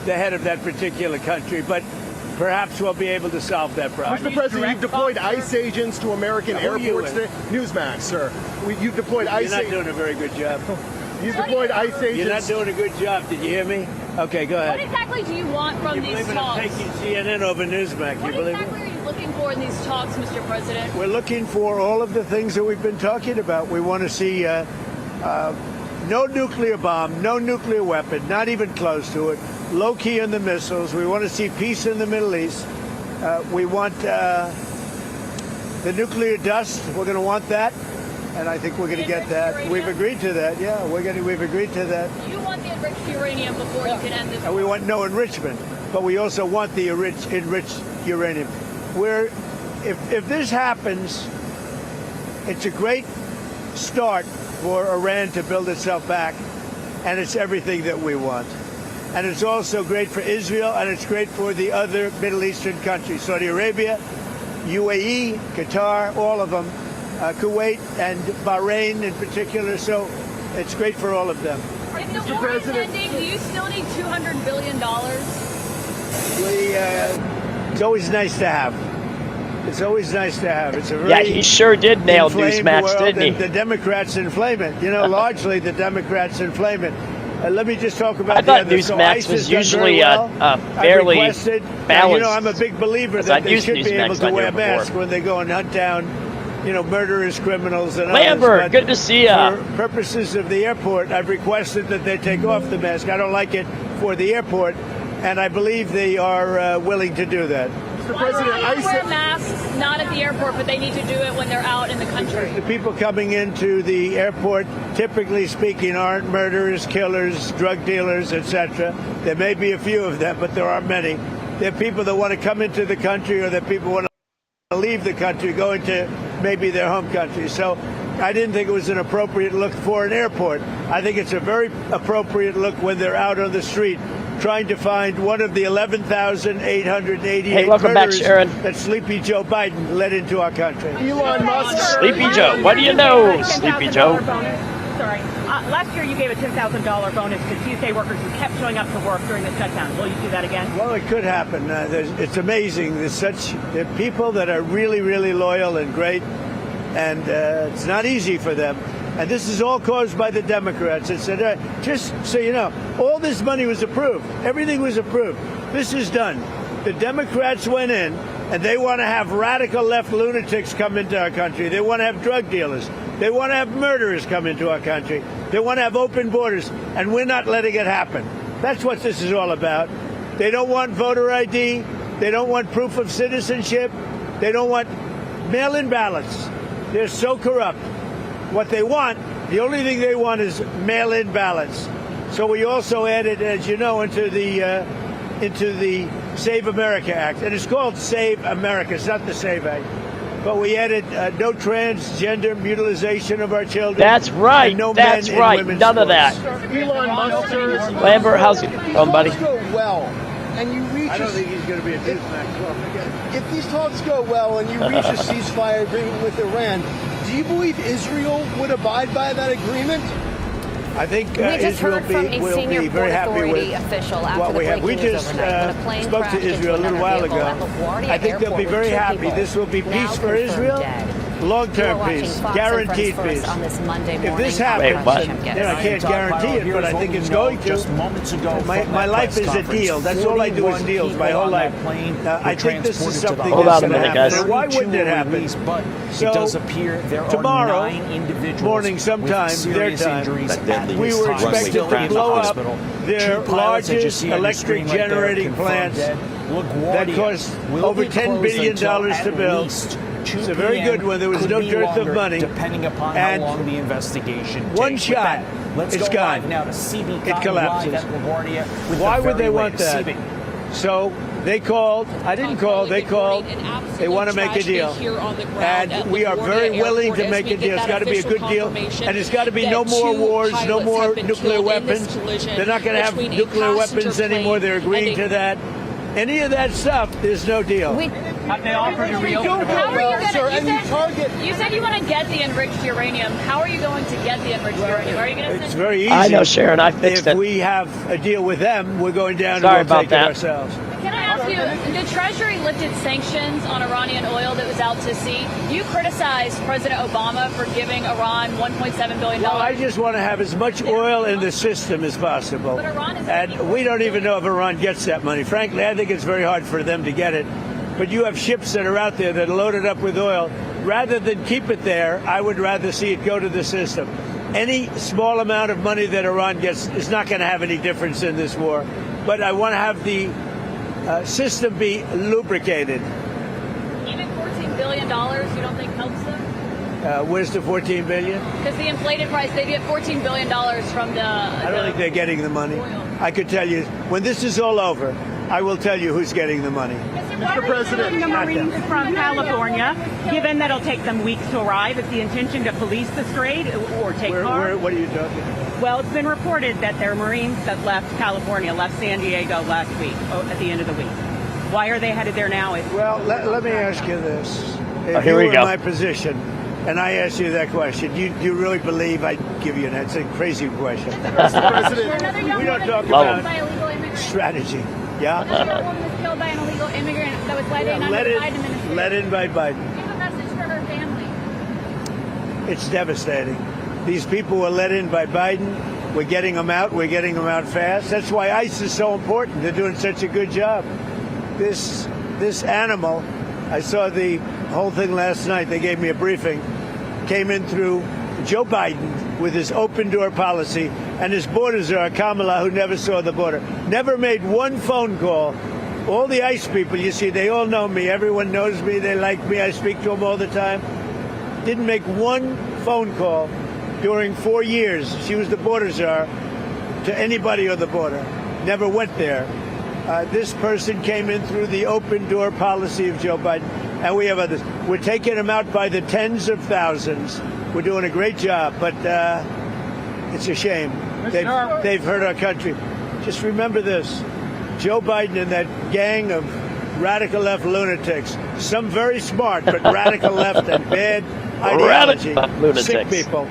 the head of that particular country. But perhaps we'll be able to solve that problem. Mr. President, you've deployed ICE agents to American airports today. Newsmax, sir. You've deployed ICE. You're not doing a very good job. You've deployed ICE agents. You're not doing a good job. Did you hear me? Okay, go ahead. What exactly do you want from You these believe it? talks? I'm taking CNN over Newsmax. What You believe exactly it? are you looking for in these talks, Mr. President? We're looking for all of the things that we've been talking about. We want to see no nuclear bomb, no nuclear weapon, not even close to it, low key on the missiles. We want to see peace in the Middle East. We want the nuclear dust. We're going to want that. And I think we're going to get that. We've agreed to that. Yeah, we've agreed to that. You want the enriched uranium before you can end this. And we want no enrichment, but we also want the enriched uranium. If this happens, it's a great start for Iran to build itself back, and it's everything that we want. And it's also great for Israel, and it's great for the other Middle Eastern countries, Saudi Arabia, UAE, Qatar, all of them. Kuwait and Bahrain in particular, so it's great for all of them. If the war is ending, do you still need $200 billion? It's always nice to have. It's always nice to have. It's a very he sure did nail Newsmax, didn't he? The Democrats inflame it. You know, largely the Democrats inflame it. Let me just talk about I thought Newsmax was usually a fairly balanced. You know, I'm a big believer that they should be able to wear masks when they go and hunt down, you know, murderous criminals and Lambert, others. good to see you. For purposes of the airport, I've requested that they take off the mask. I don't like it for the airport, and I believe they are willing to do that. Mr. Why President, do they wear masks not at the airport, but they need to do it when they're out in the country? The people coming into the airport, typically speaking, aren't murderers, killers, drug dealers, etc. There may be a few of them, but there are many. They're people that want to come into the country, or that people want to leave the country, go into maybe their home country. So I didn't think it was an appropriate look for an airport. I think it's a very appropriate look when they're out on the street trying to find one of the 11,888 murders that Sleepy Joe Biden led into our country. Elon Musk. Sleepy Joe, what do you know, Sleepy Joe? Sorry. Last year you gave a $10,000 bonus to TSA workers who kept showing up to work during the shutdown. Will you do that again? Well, it could happen. It's amazing. There are people that are really, really loyal and great, and it's not easy for them. And this is all caused by the Democrats. It's just so you know, all this money was approved. Everything was approved. This is done. The Democrats went in, and they want to have radical left lunatics come into our country. They want to have drug dealers. They want to have murderers come into our country. They want to have open borders, and we're not letting it happen. That's what this is all about. They don't want voter ID. They don't want proof of citizenship. They don't want mail-in ballots. They're so corrupt. What they want, the only thing they want is mail-in ballots. So we also added, as you know, into the Save America Act. And it's called Save America. It's not the Save Act. But we added no transgender mutilization of our children. That's right. No That's men right. In women's None of that. sports. Elon Musk. Lambert, how's it going, buddy? Go well, and you reach. I don't think he's going to be a Newsmax. If these talks go well and you reach a ceasefire agreement with Iran, do you believe Israel would abide by that agreement? I think we just Israel heard from a will senior be very Port happy Authority with official after what the we have. We breaking news just overnight when a plane spoke to crashed Israel a into little while another ago. vehicle at LaGuardia I think they'll be Airport very with two happy. people This will be now peace for confirmed Israel, dead. long-term peace, guaranteed peace. On this Monday morning, if this happens, what? then I can't guarantee it, but I think it's going to. Just moments ago, my life is a deal. That's all I do is deals. My whole life. I think this is something Hold that's on a going to minute, happen. guys. Why wouldn't it happen? But So, it does appear there tomorrow are 9 individuals morning sometime, with their serious time, injuries at we this were time. expected Still to in the blow up hospital. their 2 pilots that you largest see on your electric screen right there generating confirmed plants dead. that LaGuardia cost will over be $10 closed billion until to at build. least 2 It's a very p.m. good one. There was Could no be dearth of longer, money. depending upon And how long the investigation takes. one With shot, that, let's it's go gone. live now to CB It collapses. live at LaGuardia with Why the would they very want latest. that? CB. So they called. I didn't call. They called. They want to make a deal. And we are very willing to make a deal. It's got to be a good deal. And it's got to be no more wars, no more nuclear weapons. They're not going to have nuclear weapons anymore. They're agreeing to that. Any of that stuff, there's no deal. Have they offered to reopen? How are you going to? You said you want to get the enriched uranium. How are you going to get the enriched uranium? Are you going to? It's very easy. I know, Sharon. I fixed it. If we have a deal with them, we're going down Sorry and we'll about take that. it ourselves. Can I ask you, the Treasury lifted sanctions on Iranian oil that was out to sea. You criticized President Obama for giving Iran $1.7 billion. Well, I just want to have as much oil in the system as possible. But Iran is And we don't even know if Iran gets that money. Frankly, I think it's very hard for them to get it. But you have ships that are out there that are loaded up with oil. Rather than keep it there, I would rather see it go to the system. Any small amount of money that Iran gets is not going to have any difference in this war. But I want to have the system be lubricated. Even $14 billion, you don't think helps them? Where's the $14 billion? Because the inflated price, they get $14 billion from the. I don't think they're getting the money. I could tell you, when this is all over, I will tell you who's getting the money. Mr. President, the Marines from California, given that it'll take them weeks to arrive, is the intention to police the strait or take car? What are you talking about? Well, it's been reported that there are Marines that left California, left San Diego last week, at the end of the week. Why are they headed there now? Well, let me ask you this. If here you we were go. in my position, and I asked you that question, do you really believe I'd give you an answer? It's a crazy question. Mr. President, We don't talk Love about him. by illegal immigrants. strategy. Yeah? Another woman was killed by an illegal immigrant that was let in under the Biden administration. Let in by Biden. Give a message for her family. It's devastating. These people were let in by Biden. We're getting them out. We're getting them out fast. That's why ICE is so important. They're doing such a good job. This animal, I saw the whole thing last night. They gave me a briefing. Came in through Joe Biden with his open door policy and his border czar, Kamala, who never saw the border. Never made one phone call. All the ICE people, you see, they all know me. Everyone knows me. They like me. I speak to them all the time. Didn't make one phone call during 4 years. She was the border czar to anybody on the border. Never went there. This person came in through the open door policy of Joe Biden, and we have others. We're taking them out by the tens of thousands. We're doing a great job, but it's a shame. They've hurt our country. Just remember this. Joe Biden and that gang of radical left lunatics, some very smart, but radical left and bad ideology, sick people.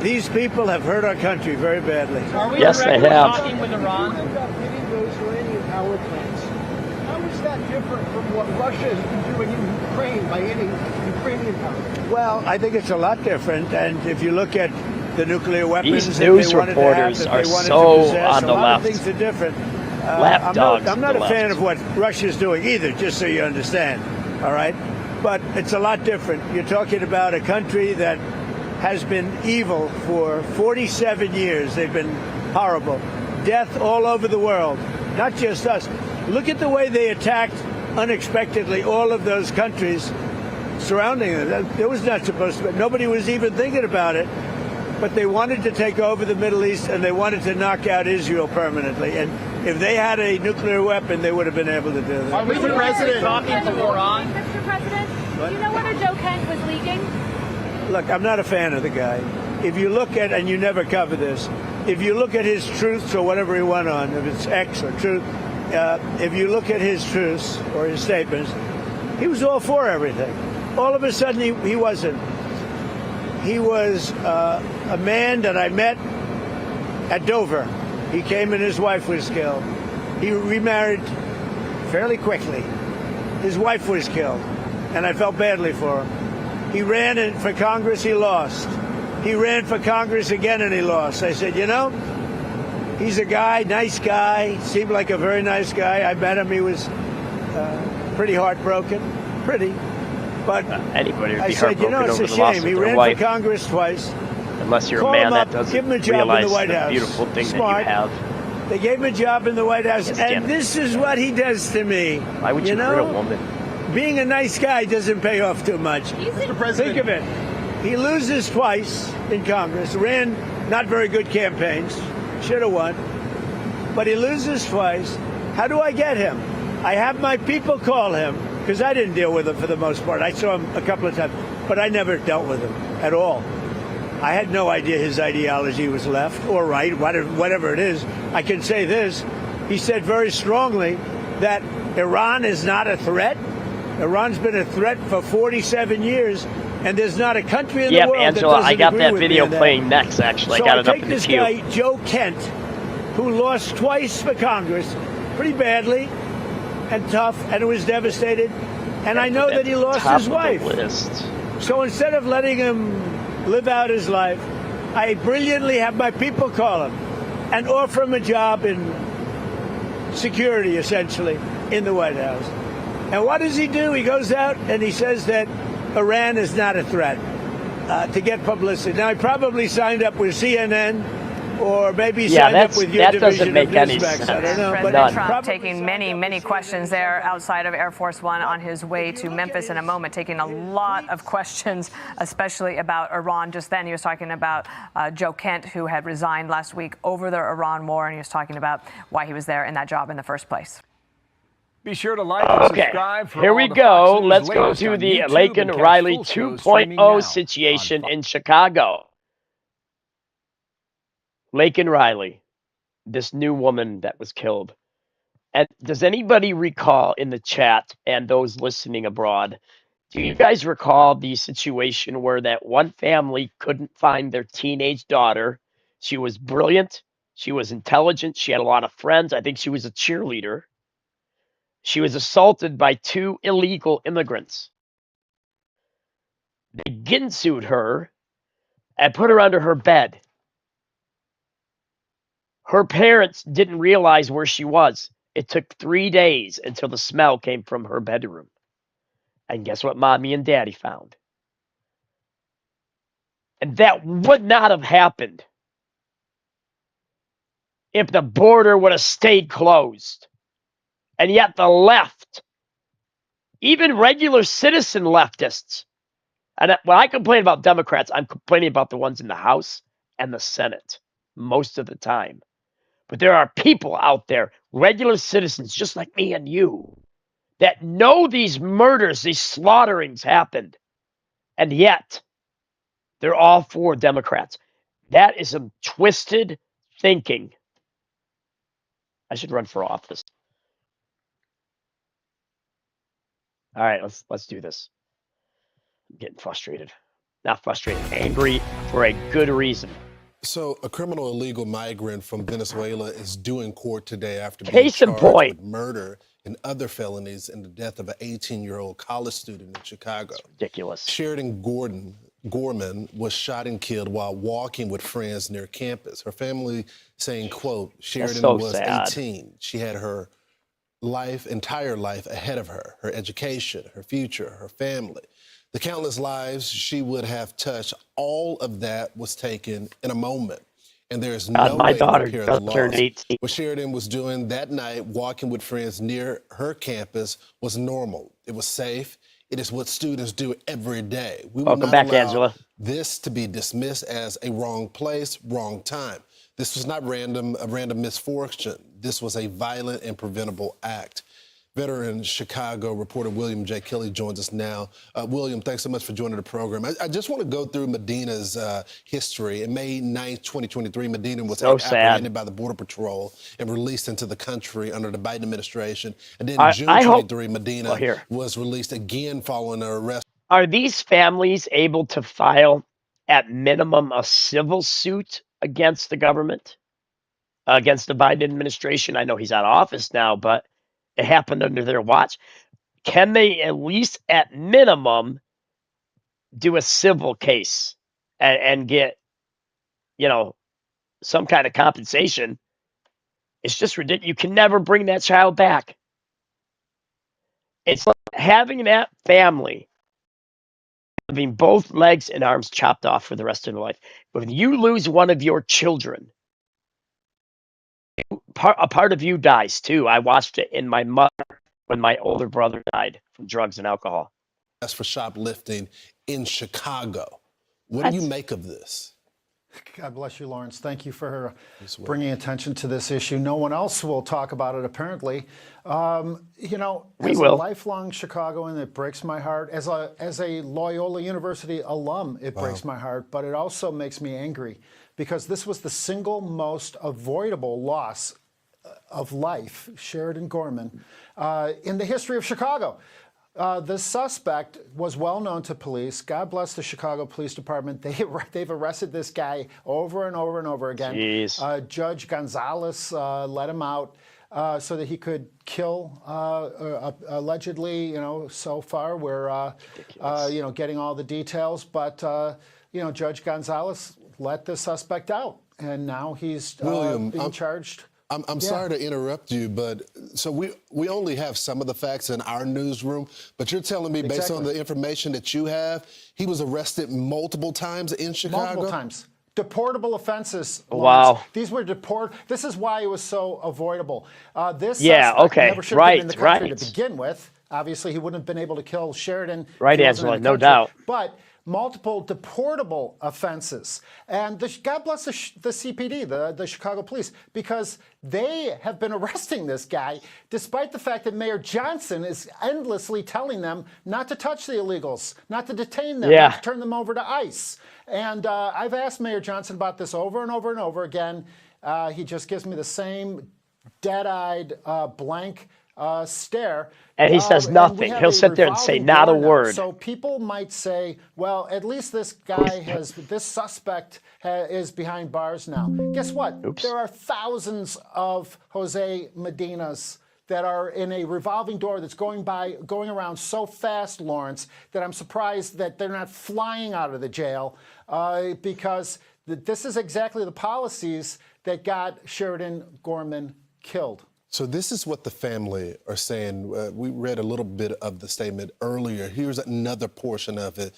These people have hurt our country very badly. Are we Yes, they have. talking with Iran about hitting those uranium power plants? How is that different from what Russia has been doing in Ukraine by hitting Ukrainian power? Well, I think it's a lot different. And if you look at the nuclear weapons These that news they wanted to reporters have, are that they wanted so to possess, on the a lot left. of things are different. Lapdogs I'm not on a the fan left. of what Russia's doing either, just so you understand. All right? But it's a lot different. You're talking about a country that has been evil for 47 years. They've been horrible. Death all over the world, not just us. Look at the way they attacked unexpectedly all of those countries surrounding them. It was not supposed to be. Nobody was even thinking about it. But they wanted to take over the Middle East, and they wanted to knock out Israel permanently. And if they had a nuclear weapon, they would have been able to do that. Mr. President, talking to Iran. Mr. President, do you know whether Joe Kent was leaking? Look, I'm not a fan of the guy. If you look at, and you never cover this, if you look at his truths or whatever he went on, if it's X or truth, if you look at his truths or his statements, he was all for everything. All of a sudden, he wasn't. He was a man that I met at Dover. He came and his wife was killed. He remarried fairly quickly. His wife was killed, and I felt badly for him. He ran for Congress, he lost. He ran for Congress again and he lost. I said, you know, he's a guy, nice guy, seemed like a very nice guy. I met him, he was pretty heartbroken, but anybody would be I said, you know, it's a shame. He ran for Congress twice. Unless you're a man that doesn't realize the beautiful thing Smart. that you have. They gave him a job in the White House, and this is what he does to me. Why would you hurt a woman? Being a nice guy doesn't pay off too much. Mr. President. Think of it. He loses twice in Congress, ran not very good campaigns, should have won, but he loses twice. How do I get him? I have my people call him, because I didn't deal with him for the most part. I saw him a couple of times, but I never dealt with him at all. I had no idea his ideology was left or right, whatever it is. I can say this. He said very strongly that Iran is not a threat. Iran's been a threat for 47 years, and there's not a country in the world Angela, that doesn't I got agree that with video me on playing next, actually. So I got it up take in the this queue. guy, Joe Kent, who lost twice for Congress, pretty badly and tough, and was devastated. And I know that he lost his wife. So instead of letting him live out his life, I brilliantly have my people call him and offer him a job in security, essentially, in the White House. And what does he do? He goes out and he says that Iran is not a threat to get publicity. Now, he probably signed up with CNN or maybe signed up with your division of Newsmax. I don't know. President Trump taking many questions there outside of Air Force One on his way to Memphis in a moment, taking a lot of questions, especially about Iran. Just then he was talking about Joe Kent, who had resigned last week over the Iran war, and he was talking about why he was there in that job in the first place. Be sure to like and subscribe. Here we go. Let's go to the Laken Riley 2.0 situation in Chicago. Laken Riley, this new woman that was killed. And does anybody recall in the chat and those listening abroad, do you guys recall the situation where that one family couldn't find their teenage daughter? She was brilliant. She was intelligent. She had a lot of friends. I think she was a cheerleader. She was assaulted by two illegal immigrants. They ginsued her and put her under her bed. Her parents didn't realize where she was. It took 3 days until the smell came from her bedroom. And guess what mommy and daddy found? And that would not have happened if the border would have stayed closed. And yet the left, even regular citizen leftists, and when I complain about Democrats, I'm complaining about the ones in the House and the Senate most of the time. But there are people out there, regular citizens just like me and you, that know these murders, these slaughterings happened. And yet they're all for Democrats. That is some twisted thinking. I should run for office. All right, let's do this. I'm getting frustrated. Not frustrated, angry for a good reason. So a criminal illegal migrant from Venezuela is due in court today after being charged with murder and other felonies in the death of an 18-year-old college student in Chicago. It's ridiculous. Sheridan Gorman was shot and killed while walking with friends near campus. Her family saying, quote, Sheridan was 18. She had her entire life ahead of her education, her future, her family. The countless lives she would have touched, all of that was taken in a moment. And there is no way to repair the loss. What Sheridan was doing that night, walking with friends near her campus, was normal. It was safe. It is what students do every day. We will not allow this to be dismissed as a wrong place, wrong time. This was not a random misfortune. This was a violent and preventable act. Veteran Chicago reporter William J. Kelly joins us now. William, thanks so much for joining the program. I just want to go through Medina's history. In May 9th, 2023, Medina was apprehended by the Border Patrol and released into the country under the Biden administration. And then in June 23, Medina was released again following an arrest. Are these families able to file, at minimum, a civil suit against the government, against the Biden administration? I know he's out of office now, but it happened under their watch. Can they at least, at minimum, do a civil case and get, some kind of compensation. It's just ridiculous. You can never bring that child back. It's like having that family having both legs and arms chopped off for the rest of their life. When you lose one of your children, a part of you dies too. I watched it in my mother when my older brother died from drugs and alcohol. That's for shoplifting in Chicago. What do you make of this? God bless you, Lawrence. Thank you for bringing attention to this issue. No one else will talk about it, apparently. As a lifelong Chicagoan, it breaks my heart. As a Loyola University alum, it breaks my heart, but it also makes me angry because this was the single most avoidable loss of life, Sheridan Gorman, in the history of Chicago. The suspect was well known to police. God bless the Chicago Police Department. They've arrested this guy over and over and over again. Judge Gonzalez let him out so that he could kill, allegedly, so far we're, getting all the details. But, Judge Gonzalez let the suspect out, and now he's being charged. I'm sorry to interrupt you, but so we only have some of the facts in our newsroom, but you're telling me based on the information that you have, he was arrested multiple times in Chicago? Multiple times. Deportable offenses. Wow. These were This is why it was so avoidable. This suspect never should have been in the country to begin with. Obviously, he wouldn't have been able to kill Sheridan. Right, Angela, no doubt. But multiple deportable offenses. And God bless the CPD, the Chicago Police, because they have been arresting this guy despite the fact that Mayor Johnson is endlessly telling them not to touch the illegals, not to detain them, not to turn them over to ICE. And I've asked Mayor Johnson about this over and over and over again. He just gives me the same dead-eyed, blank stare. And he says nothing. He'll sit there and say not a word. So people might say, well, at least this guy this suspect is behind bars now. Guess what? There are thousands of Jose Medinas that are in a revolving door that's going around so fast, Lawrence, that I'm surprised that they're not flying out of the jail because this is exactly the policies that got Sheridan Gorman killed. So this is what the family are saying. We read a little bit of the statement earlier. Here's another portion of it.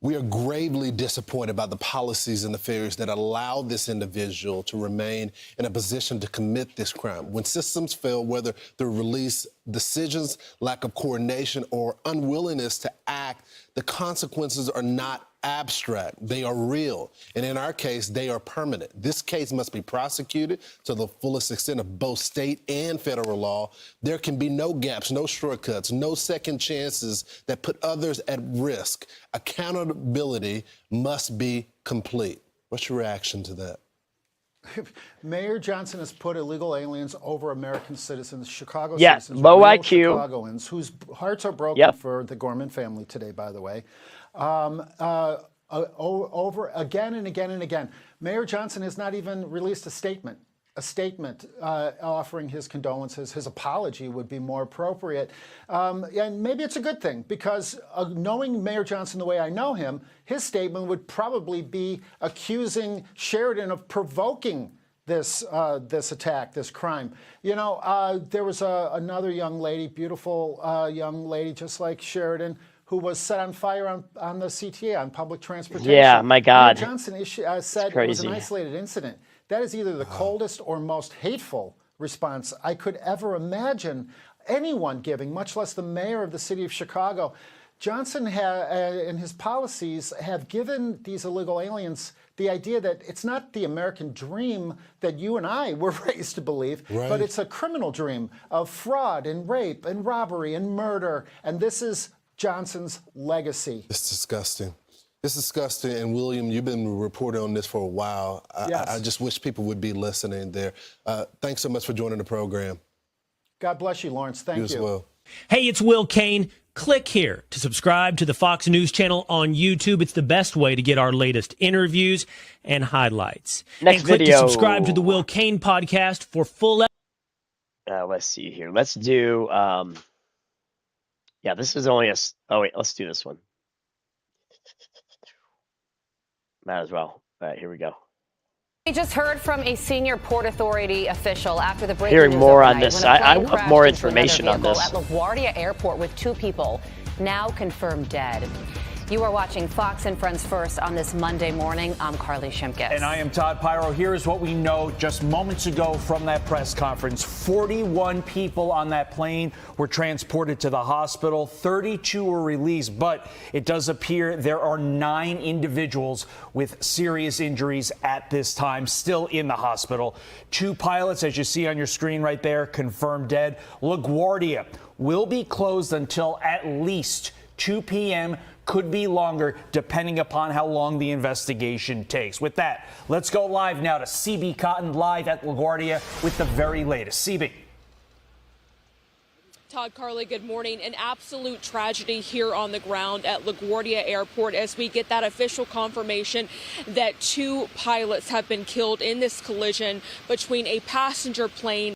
We are gravely disappointed about the policies and the failures that allow this individual to remain in a position to commit this crime. When systems fail, whether through release decisions, lack of coordination, or unwillingness to act, the consequences are not abstract. They are real. And in our case, they are permanent. This case must be prosecuted to the fullest extent of both state and federal law. There can be no gaps, no shortcuts, no second chances that put others at risk. Accountability must be complete. What's your reaction to that? Mayor Johnson has put illegal aliens over American citizens, Chicago citizens, low IQ Chicagoans whose hearts are broken for the Gorman family today, by the way. Over again and again and again. Mayor Johnson has not even released a statement offering his condolences. His apology would be more appropriate. And maybe it's a good thing because knowing Mayor Johnson the way I know him, his statement would probably be accusing Sheridan of provoking this attack, this crime. There was another young lady, beautiful young lady, just like Sheridan, who was set on fire on the CTA, on public transportation. Yeah, my God. Mayor Johnson said it was an isolated incident. That is either the coldest or most hateful response I could ever imagine anyone giving, much less the mayor of the city of Chicago. Johnson and his policies have given these illegal aliens the idea that it's not the American dream that you and I were raised to believe, but it's a criminal dream of fraud and rape and robbery and murder. And this is Johnson's legacy. It's disgusting. It's disgusting. And William, you've been reporting on this for a while. I just wish people would be listening there. Thanks so much for joining the program. God bless you, Lawrence. Thank you. You as well. Hey, it's Will Kane. Click here to subscribe to the Fox News channel on YouTube. It's the best way to get our latest interviews and highlights. Next and click video. to subscribe to the Will Kane podcast for full. Let's see here. Let's do. Yeah, this is only a. Oh wait, let's do this one. Might as well. All right, here we go. We just heard from a senior Port Authority official after the breaking Hearing news more on overnight this. when a I plane want crashed more into another information on vehicle this. at LaGuardia Airport with 2 people now confirmed dead. You are watching Fox and Friends First on this Monday morning. I'm Carly Shimkus. And I am Todd Pyro. Here is what we know just moments ago from that press conference. 41 people on that plane were transported to the hospital. 32 were released, but it does appear there are 9 individuals with serious injuries at this time still in the hospital. 2 pilots, as you see on your screen right there, confirmed dead. LaGuardia will be closed until at least 2 p.m., could be longer depending upon how long the investigation takes. With that, let's go live now to CB Cotton live at LaGuardia with the very latest. CB. Todd, Carly, good morning. An absolute tragedy here on the ground at LaGuardia Airport as we get that official confirmation that 2 pilots have been killed in this collision between a passenger plane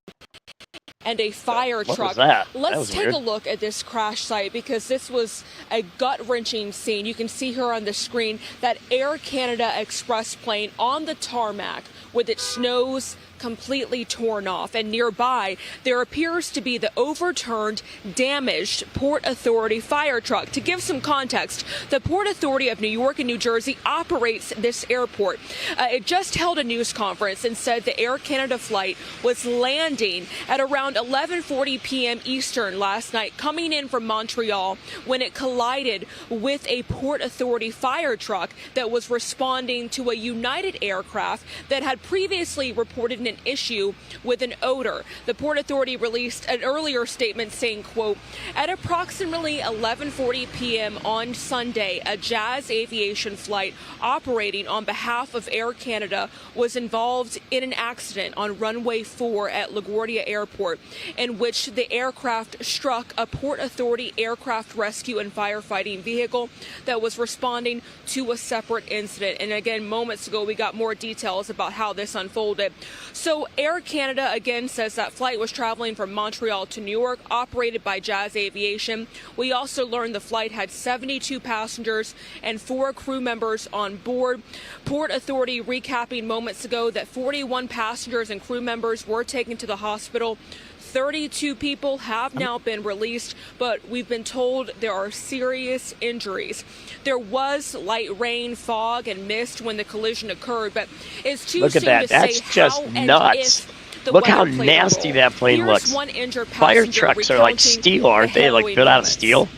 and a fire truck. What was that? Let's take weird. a look at this crash site because this was a gut-wrenching scene. You can see here on the screen that Air Canada Express plane on the tarmac with its nose completely torn off, and nearby there appears to be the overturned, damaged Port Authority fire truck. To give some context, the Port Authority of New York and New Jersey operates this airport. It just held a news conference and said the Air Canada flight was landing at around 11:40 p.m. Eastern last night, coming in from Montreal when it collided with a Port Authority fire truck that was responding to a United aircraft that had previously reported an issue with an odor. The Port Authority released an earlier statement saying, quote, at approximately 11:40 p.m. on Sunday, a Jazz Aviation flight operating on behalf of Air Canada was involved in an accident on runway 4 at LaGuardia Airport, in which the aircraft struck a Port Authority aircraft rescue and firefighting vehicle that was responding to a separate incident. And again, moments ago, we got more details about how this unfolded. So Air Canada again says that flight was traveling from Montreal to New York, operated by Jazz Aviation. We also learned the flight had 72 passengers and 4 crew members on board. Port Authority recapping moments ago that 41 passengers and crew members were taken to the hospital. 32 people have now been released, but we've been told there are serious injuries. There was light rain, fog, and mist when the collision occurred, but it's too soon to say how and if the Look how weather played a nasty role. that plane Here's looks. one injured Fire passenger trucks are like steel, aren't they? Like built out of steel?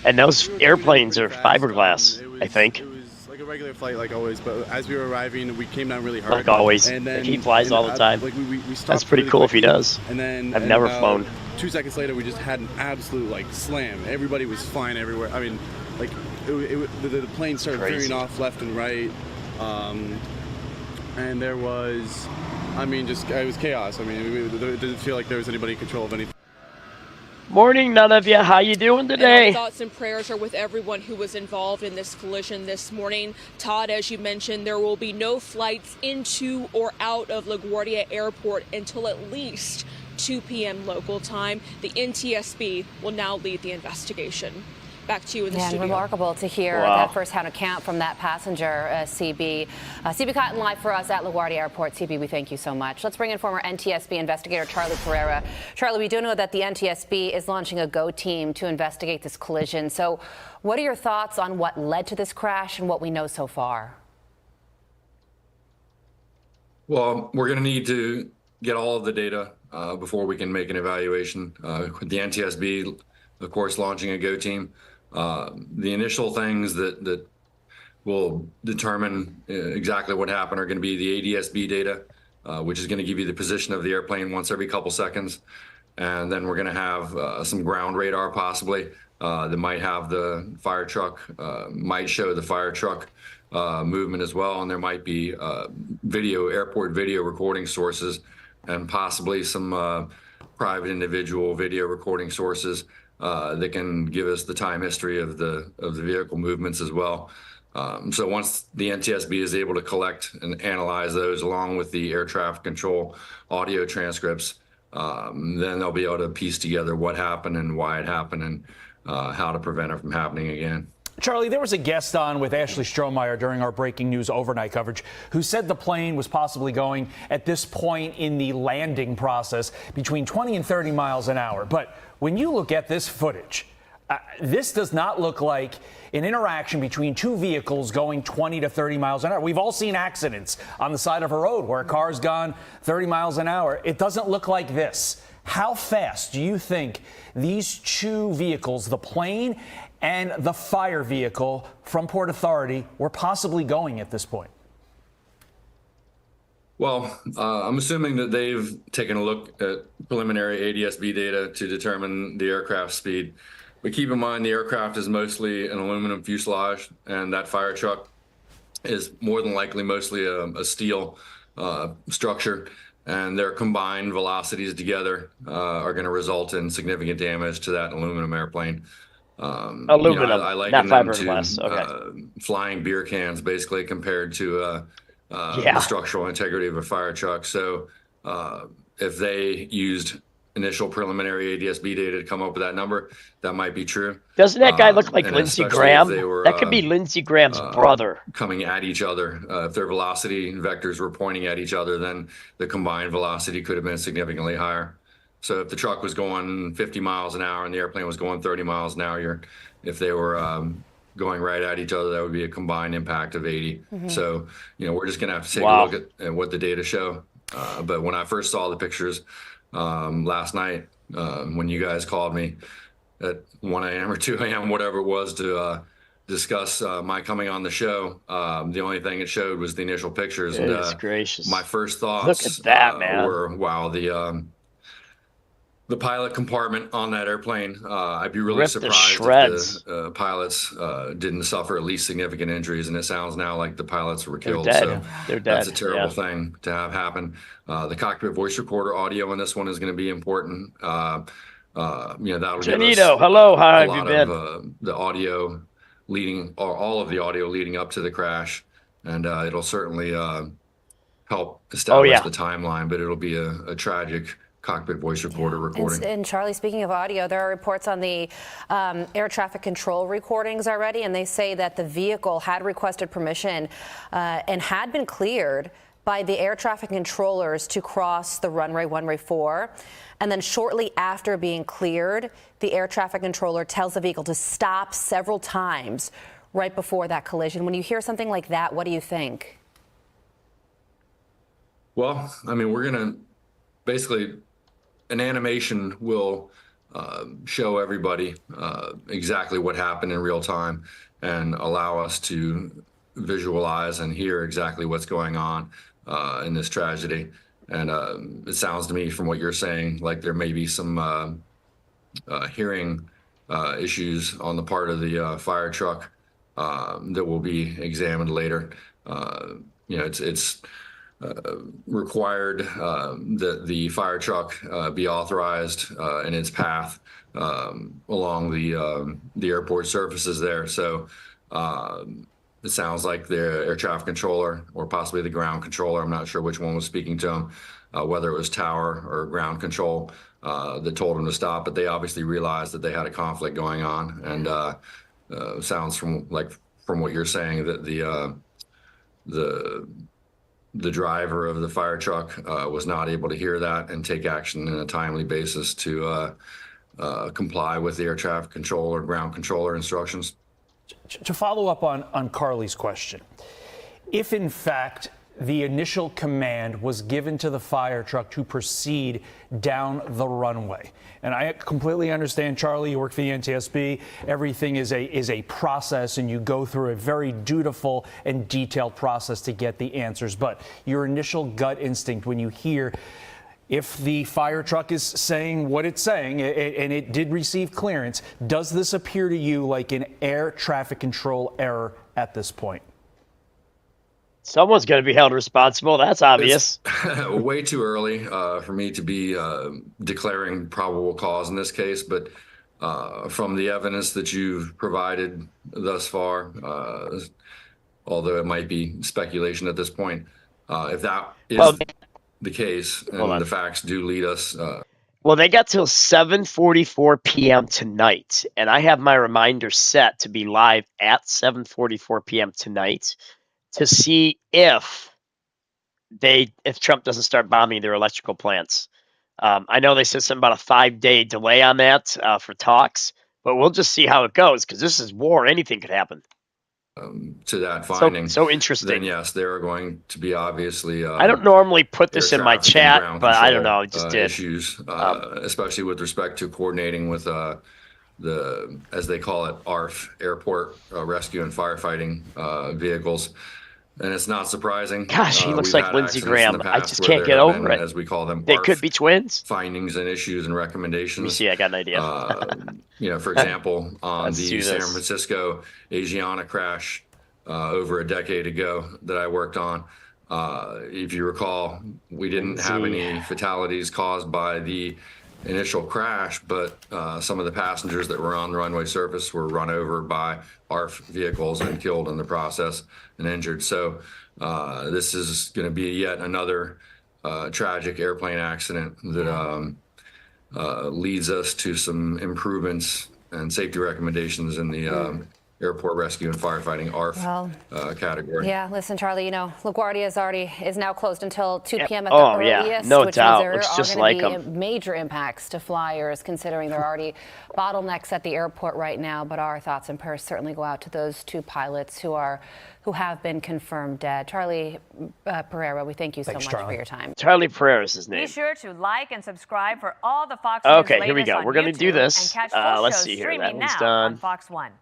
And those airplanes are fiberglass, I think. Like a regular flight, like always, but as we were arriving, we came down really hard. Like always. And then, Like he flies all the time. Like we stopped. That's pretty really cool if he quickly, does. And then I've never flown. 2 seconds later, we just had an absolute like slam. Everybody was flying everywhere. I mean, like the plane started veering off left and right, and there was, I mean, just it was chaos. I mean, it didn't feel like there was anybody in control of anything. Morning, none of you. How you doing today? And our thoughts and prayers are with everyone who was involved in this collision this morning. Todd, as you mentioned, there will be no flights into or out of LaGuardia Airport until at least 2 p.m. local time. The NTSB will now lead the investigation. Back to you in the studio. Remarkable to hear that first-hand account from that passenger, CB. CB Cotton live for us at LaGuardia Airport. CB, we thank you so much. Let's bring in former NTSB investigator Charlie Pereira. Charlie, we do know that the NTSB is launching a GO team to investigate this collision. So what are your thoughts on what led to this crash and what we know so far? Well, we're going to need to get all of the data before we can make an evaluation. The NTSB, of course, launching a GO team. The initial things that will determine exactly what happened are going to be the ADS-B data, which is going to give you the position of the airplane once every couple seconds. And then we're going to have some ground radar possibly that might have the fire truck, might show the fire truck movement as well. And there might be airport video recording sources and possibly some private individual video recording sources that can give us the time history of the vehicle movements as well. So once the NTSB is able to collect and analyze those along with the air traffic control audio transcripts, then they'll be able to piece together what happened and why it happened and how to prevent it from happening again. Charlie, there was a guest on with Ashley Strohmeyer during our breaking news overnight coverage who said the plane was possibly going at this point in the landing process between 20 and 30 miles an hour. But when you look at this footage, this does not look like an interaction between two vehicles going 20 to 30 miles an hour. We've all seen accidents on the side of a road where a car's gone 30 miles an hour. It doesn't look like this. How fast do you think these two vehicles, the plane and the fire vehicle from Port Authority, were possibly going at this point? Well, I'm assuming that they've taken a look at preliminary ADS-B data to determine the aircraft speed. But keep in mind, the aircraft is mostly an aluminum fuselage, and that fire truck is more than likely mostly a steel structure. And their combined velocities together are going to result in significant damage to that aluminum airplane. Aluminum, I liken not them to fiberglass. Okay. flying beer cans, basically, compared to the structural integrity of a fire truck. So if they used initial preliminary ADS-B data to come up with that number, that might be true. Doesn't that guy look like Lindsey Graham? Were, that could be Lindsey Graham's brother. Coming at each other. If their velocity vectors were pointing at each other, then the combined velocity could have been significantly higher. So if the truck was going 50 miles an hour and the airplane was going 30 miles an hour, if they were going right at each other, that would be a combined impact of 80. Mm-hmm. So, we're just going to have to take a look at what the data show. But when I first saw the pictures last night, when you guys called me at 1 a.m. or 2 a.m., whatever it was, to discuss my coming on the show, the only thing it showed was the initial pictures. Goodness gracious. My first thoughts Look at that, man. were, wow, the pilot compartment on that airplane, I'd be really surprised if the pilots didn't suffer at least significant injuries, and it sounds now like the pilots were killed. They're dead. That's a terrible thing to have happen. The cockpit voice recorder audio on this one is going to be important. That'll Janito, give us hello, how a have lot you been? of the audio leading, or all of the audio leading up to the crash, and it'll certainly help establish the timeline, but it'll be a tragic cockpit voice recorder recording. And Charlie, speaking of audio, there are reports on the air traffic control recordings already, and they say that the vehicle had requested permission and had been cleared by the air traffic controllers to cross the runway 4. And then shortly after being cleared, the air traffic controller tells the vehicle to stop several times right before that collision. When you hear something like that, what do you think? Well, we're going to basically, an animation will show everybody exactly what happened in real time and allow us to visualize and hear exactly what's going on in this tragedy. And it sounds to me from what you're saying like there may be some hearing issues on the part of the fire truck that will be examined later. It's required that the fire truck be authorized in its path along the airport surfaces there. So it sounds like the air traffic controller or possibly the ground controller, I'm not sure which one was speaking to him, whether it was tower or ground control that told him to stop, but they obviously realized that they had a conflict going on. And sounds from what you're saying that the driver of the fire truck was not able to hear that and take action in a timely basis to comply with the air traffic controller, ground controller instructions. To follow up on Carly's question, if in fact the initial command was given to the fire truck to proceed down the runway, and I completely understand, Charlie, you work for the NTSB, everything is a process and you go through a very dutiful and detailed process to get the answers, but your initial gut instinct when you hear if the fire truck is saying what it's saying and it did receive clearance, does this appear to you like an air traffic control error at this point? Someone's going to be held responsible. That's obvious. It's way too early for me to be declaring probable cause in this case, but from the evidence that you've provided thus far, although it might be speculation at this point, if that is the case and the facts do lead us. Well, they got till 7:44 p.m. tonight, and I have my reminder set to be live at 7:44 p.m. tonight to see if Trump doesn't start bombing their electrical plants. I know they said something about a 5-day delay on that for talks, but we'll just see how it goes because this is war. Anything could happen. To that finding. So interesting. Then yes, there are going to be obviously. I don't normally put this in my chat, but I don't know, I just did. Issues, especially with respect to coordinating with the, as they call it, ARF, Airport Rescue and Firefighting vehicles. And it's not surprising. Gosh, he looks like Lindsey Graham. I just can't get over it. As we call them, they could be twins. Findings and issues and recommendations. Let me see, I got an idea. For example, on the San Francisco Asiana crash over a decade ago that I worked on, if you recall, we didn't have any fatalities caused by the initial crash, but some of the passengers that were on the runway surface were run over by ARF vehicles and killed in the process and injured. So this is going to be yet another tragic airplane accident that leads us to some improvements and safety recommendations in the Airport Rescue and Firefighting ARF category. Yeah, listen, Charlie, LaGuardia is now closed until 2 p.m. at the earliest, no which doubt. means Looks there just are like going to be major impacts to flyers, considering there are already bottlenecks at the airport right now. But our thoughts and prayers certainly go out to those 2 pilots who have been confirmed dead. Charlie Pereira, we thank you so much for your time. Charlie Pereira is his name. Be sure to like and subscribe for all the Fox News latest here we go. We're going to do this. And catch full let's shows see here. streaming That one's now done. on Fox 1.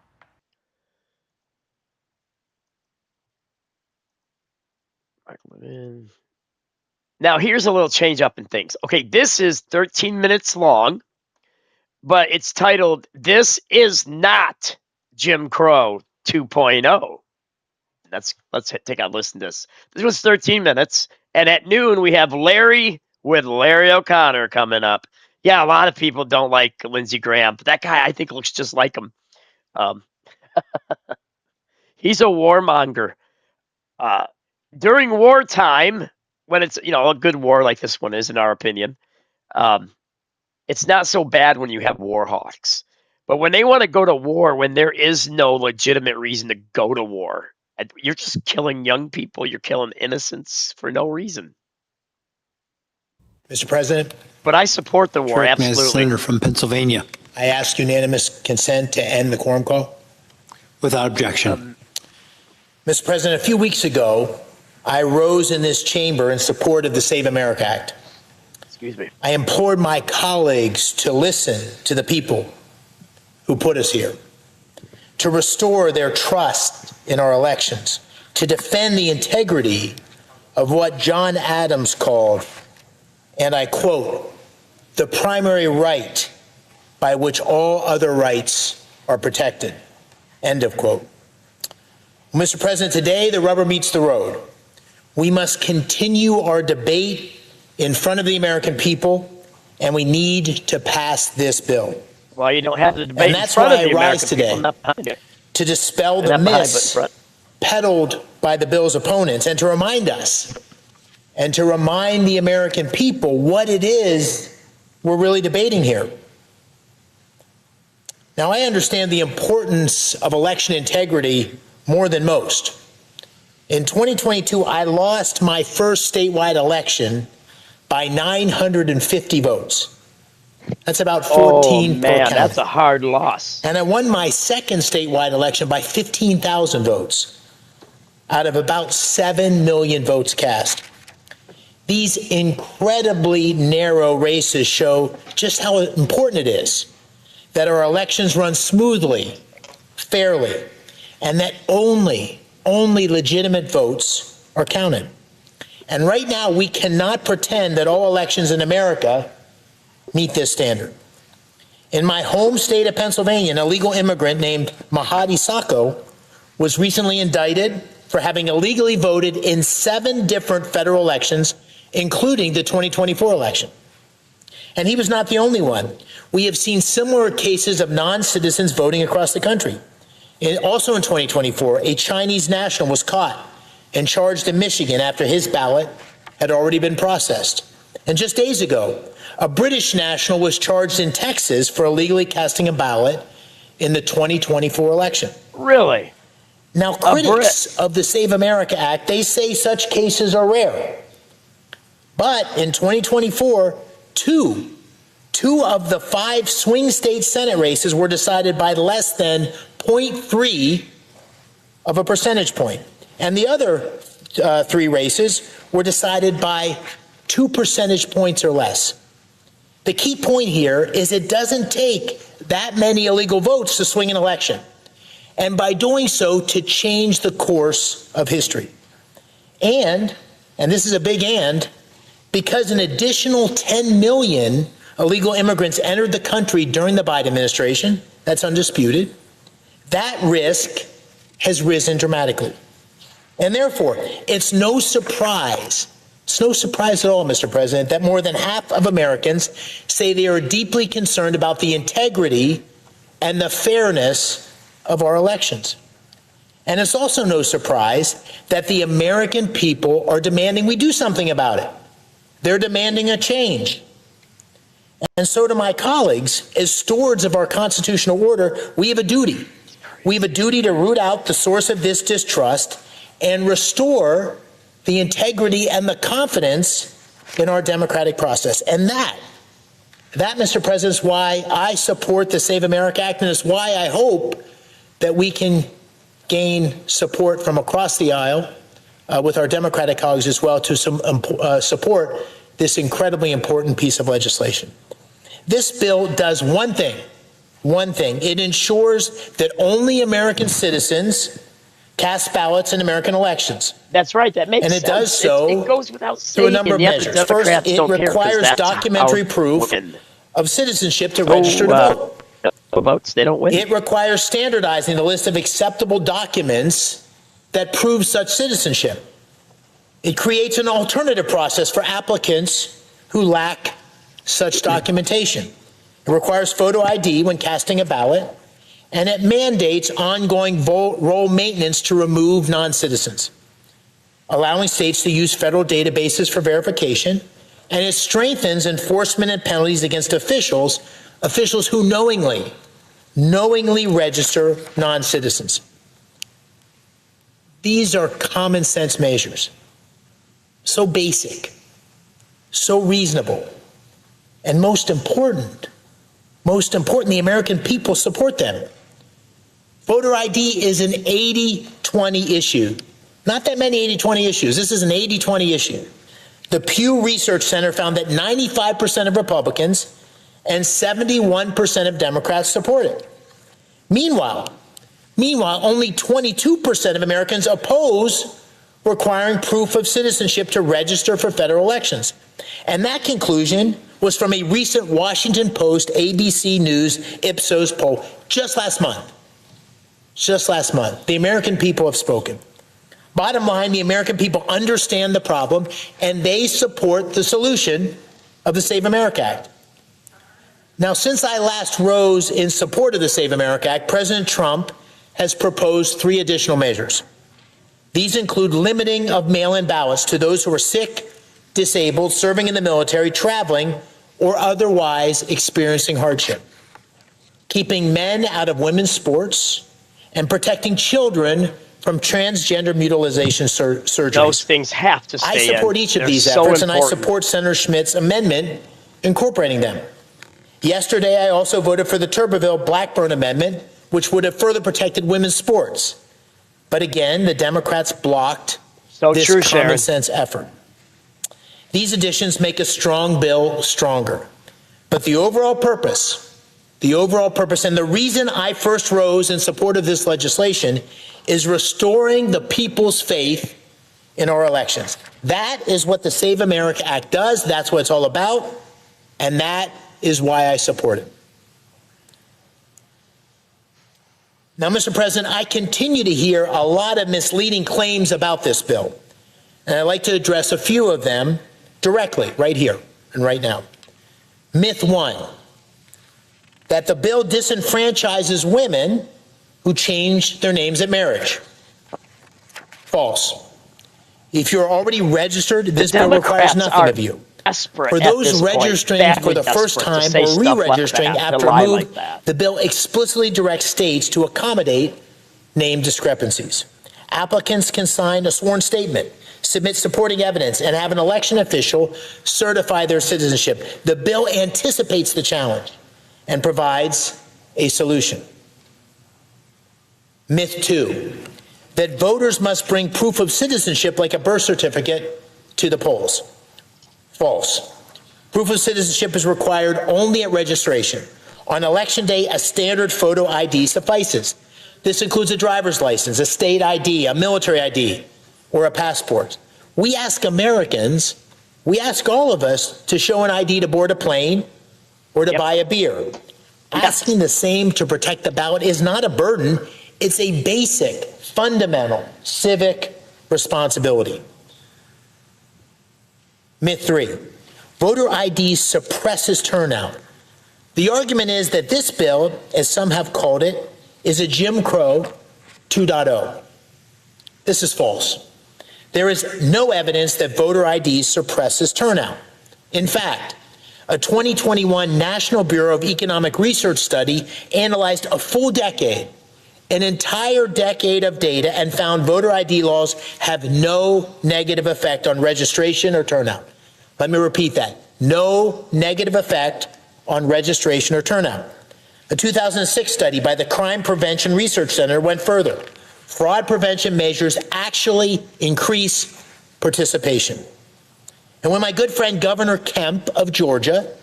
Now, here's a little change up in things. Okay, this is 13 minutes long, but it's titled, "This is Not Jim Crow 2.0. Let's take a listen to this. This was 13 minutes, and at noon we have Larry with Larry O'Connor coming up. Yeah, a lot of people don't like Lindsey Graham, but that guy I think looks just like him. He's a warmonger. During wartime, when it's a good war like this one is, in our opinion, it's not so bad when you have war hawks. But when they want to go to war, when there is no legitimate reason to go to war, you're just killing young people. You're killing innocents for no reason. Mr. President. But I support the war, absolutely. As Senator from Pennsylvania. I ask unanimous consent to end the quorum call. Without objection. Mr. President, a few weeks ago, I rose in this chamber in support of the Save America Act. Excuse me. I implored my colleagues to listen to the people who put us here, to restore their trust in our elections, to defend the integrity of what John Adams called, and I quote, the primary right by which all other rights are protected, end of quote. Mr. President, today the rubber meets the road. We must continue our debate in front of the American people, and we need to pass this bill. Well, you don't have to debate and that's in front why of the I rise American today to dispel the myths peddled by the bill's opponents and to remind us and to remind the American people what it is we're really debating here. Now, I understand the importance of election integrity more than most. In 2022, I lost my first statewide election by 950 votes. That's about 14 per count. That's a hard loss. And I won my second statewide election by 15,000 votes out of about 7 million votes cast. These incredibly narrow races show just how important it is that our elections run smoothly, fairly, and that only legitimate votes are counted. And right now, we cannot pretend that all elections in America meet this standard. In my home state of Pennsylvania, an illegal immigrant named Mahadi Sacco was recently indicted for having illegally voted in 7 different federal elections, including the 2024 election. And he was not the only one. We have seen similar cases of non-citizens voting across the country. Also in 2024, a Chinese national was caught and charged in Michigan after his ballot had already been processed. And just days ago, a British national was charged in Texas for illegally casting a ballot in the 2024 election. Really? Now, critics of the Save America Act, they say such cases are rare. But in 2024, two of the 5 swing state Senate races were decided by less than 0.3 of a percentage point. And the other 3 races were decided by 2 percentage points or less. The key point here is it doesn't take that many illegal votes to swing an election, and by doing so, to change the course of history. And this is a big and, because an additional 10 million illegal immigrants entered the country during the Biden administration, that's undisputed, that risk has risen dramatically. And therefore, it's no surprise at all, Mr. President, that more than half of Americans say they are deeply concerned about the integrity and the fairness of our elections. And it's also no surprise that the American people are demanding we do something about it. They're demanding a change. And so do my colleagues. As stewards of our constitutional order, we have a duty. We have a duty to root out the source of this distrust and restore the integrity and the confidence in our democratic process. And that, Mr. President, is why I support the Save America Act, and it's why I hope that we can gain support from across the aisle with our Democratic colleagues as well to support this incredibly important piece of legislation. This bill does one thing. It ensures that only American citizens cast ballots in American elections. That's right. That makes sense. And it does so it goes without saying, through a number of measures. First, it requires documentary proof of citizenship to register to vote. Votes, they don't win. It requires standardizing the list of acceptable documents that prove such citizenship. It creates an alternative process for applicants who lack such documentation. It requires photo ID when casting a ballot, and it mandates ongoing vote roll maintenance to remove non-citizens, allowing states to use federal databases for verification, and it strengthens enforcement and penalties against officials who knowingly register non-citizens. These are common sense measures, so basic, so reasonable, and most important, the American people support them. Voter ID is an 80-20 issue. Not that many 80-20 issues. This is an 80-20 issue. The Pew Research Center found that 95% of Republicans and 71% of Democrats support it. Meanwhile, only 22% of Americans oppose requiring proof of citizenship to register for federal elections. And that conclusion was from a recent Washington Post ABC News Ipsos poll just last month. The American people have spoken. Bottom line, the American people understand the problem, and they support the solution of the Save America Act. Now, since I last rose in support of the Save America Act, President Trump has proposed 3 additional measures. These include limiting of mail-in ballots to those who are sick, disabled, serving in the military, traveling, or otherwise experiencing hardship, keeping men out of women's sports, and protecting children from transgender mutilization surgeries. Those things have to stay in. I support each of these efforts, and I support Senator Schmitt's amendment incorporating them. Yesterday, I also voted for the Tuberville-Blackburn amendment, which would have further protected women's sports. But again, the Democrats blocked this common sense effort. These additions make a strong bill stronger. But the overall purpose, and the reason I first rose in support of this legislation is restoring the people's faith in our elections. That is what the Save America Act does. That's what it's all about. And that is why I support it. Now, Mr. President, I continue to hear a lot of misleading claims about this bill, and I'd like to address a few of them directly right here and right now. Myth 1, that the bill disenfranchises women who change their names at marriage. False. If you're already registered, this bill requires nothing of you. desperate For those registering for the first time or re-registering after a move, the bill explicitly directs states to accommodate name discrepancies. Applicants can sign a sworn statement, submit supporting evidence, and have an election official certify their citizenship. The bill anticipates the challenge and provides a solution. Myth 2, that voters must bring proof of citizenship like a birth certificate to the polls. False. Proof of citizenship is required only at registration. On Election Day, a standard photo ID suffices. This includes a driver's license, a state ID, a military ID, or a passport. We ask Americans, we ask all of us to show an ID to board a plane or to buy a beer. Asking the same to protect the ballot is not a burden. It's a basic, fundamental civic responsibility. Myth 3, voter ID suppresses turnout. The argument is that this bill, as some have called it, is a Jim Crow 2.0. This is false. There is no evidence that voter ID suppresses turnout. In fact, a 2021 National Bureau of Economic Research study analyzed a full decade, an entire decade of data, and found voter ID laws have no negative effect on registration or turnout. Let me repeat that. No negative effect on registration or turnout. A 2006 study by the Crime Prevention Research Center went further. Fraud prevention measures actually increase participation. And when my good friend Governor Kemp of Georgia